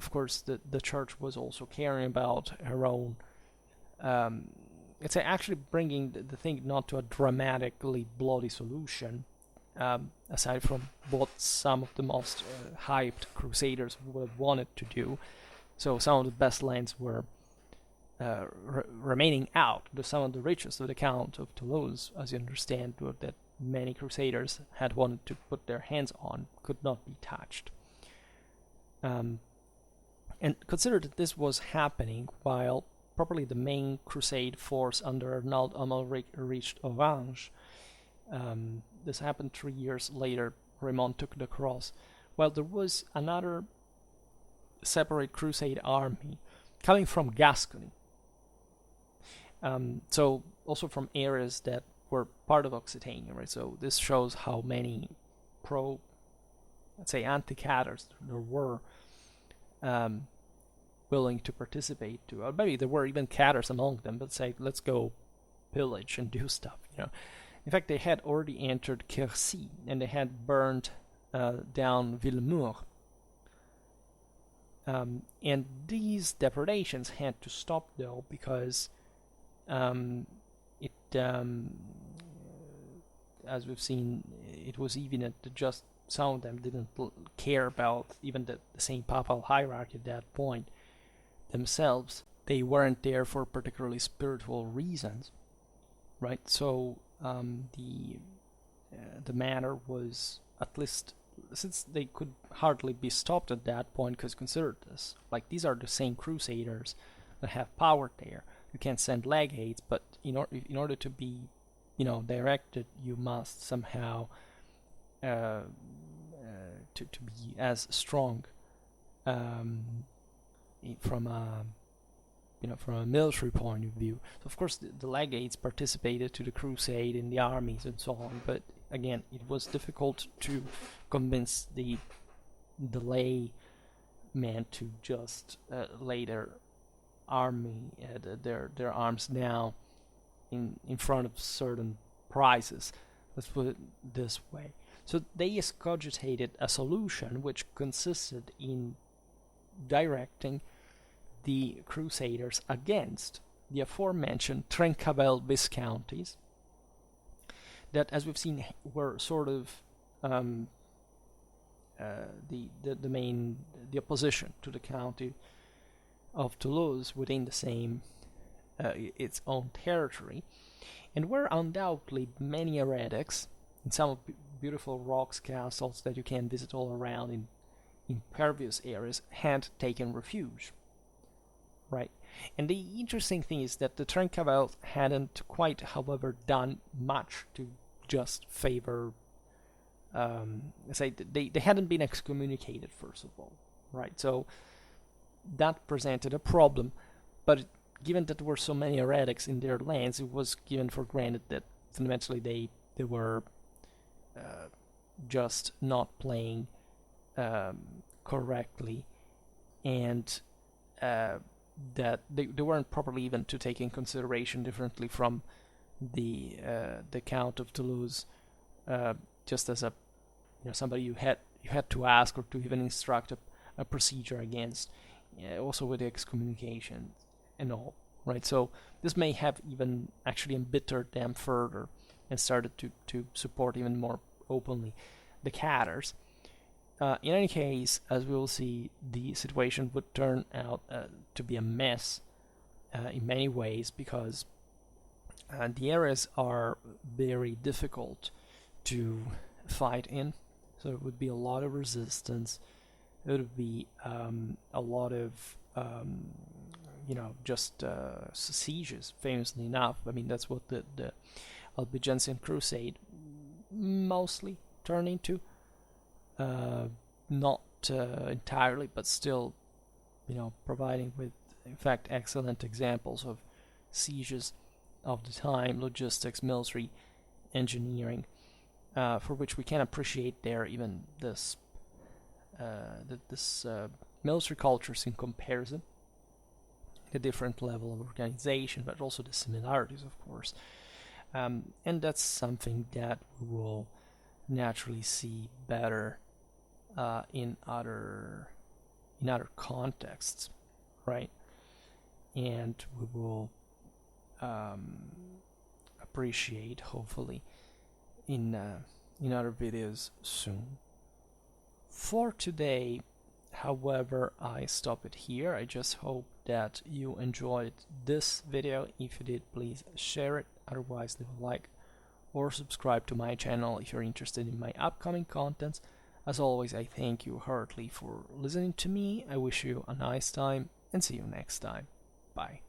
course, the church was also caring about her own. It's actually bringing the thing not to a dramatically bloody solution, aside from what some of the most hyped Crusaders would have wanted to do. So some of the best lands were remaining out. Some of the richest of the Count of Toulouse, as you understand, that many Crusaders had wanted to put their hands on, could not be touched. And consider that this was happening while probably the main Crusade force under Arnald-Amalric reached Orange. This happened 3 years later. Raymond took the cross. While there was another separate Crusade army coming from Gascony. So also from areas that were part of Occitania, right? So this shows how many let's say, anti-Cathars there were willing to participate to, or maybe there were even Cathars among them, but say, let's go pillage and do stuff, In fact, they had already entered Quercy, and they had burned down Villemur. And these depredations had to stop, though, because as we've seen, it was evident that just some of them didn't care about even the same papal hierarchy at that point themselves. They weren't there for particularly spiritual reasons, right? So the matter was, at least since they could hardly be stopped at that point, because consider this, like, these are the same Crusaders that have power there. You can't send legates, but in order to be directed, you must somehow to be as strong um, from a from a military point of view. So of course the legates participated to the crusade in the armies and so on, but again it was difficult to convince the laymen to just lay their army their arms down in front of certain prizes. Let's put it this way. So they cogitated a solution which consisted in directing the Crusaders against the aforementioned Trencavel Viscounties that, as we've seen, were sort of the opposition to the county of Toulouse within the same its own territory, and were undoubtedly many heretics in some of beautiful rocks castles that you can visit all around in impervious areas had taken refuge. Right, and the interesting thing is that the Trencavels hadn't quite, however, done much to just favor. They hadn't been excommunicated, first of all, right? So that presented a problem, but given that there were so many heretics in their lands, it was given for granted that fundamentally they were just not playing correctly, and that they weren't properly even to take in consideration differently from the Count of Toulouse, just as a somebody you had to ask or to even instruct a procedure against, also with the excommunication and all, right? So this may have even actually embittered them further and started to support even more openly the Cathars. In any case, as we will see, the situation would turn out to be a mess in many ways, because the areas are very difficult to fight in. So it would be a lot of resistance. It would be a lot of just sieges. Famously enough, I mean that's what the Albigensian Crusade mostly turned into. Not entirely, but still, providing with, in fact, excellent examples of sieges of the time, logistics, military, engineering, for which we can appreciate there even this military cultures in comparison, the different level of organization, but also the similarities, of course, and that's something that we will naturally see better in other contexts, right? And we will appreciate, hopefully, in other videos soon. For today, however, I stop it here. I just hope that you enjoyed this video. If you did, please share it. Otherwise, leave a like or subscribe to my channel if you're interested in my upcoming contents. As always, I thank you heartily for listening to me. I wish you a nice time and see you next time. Bye.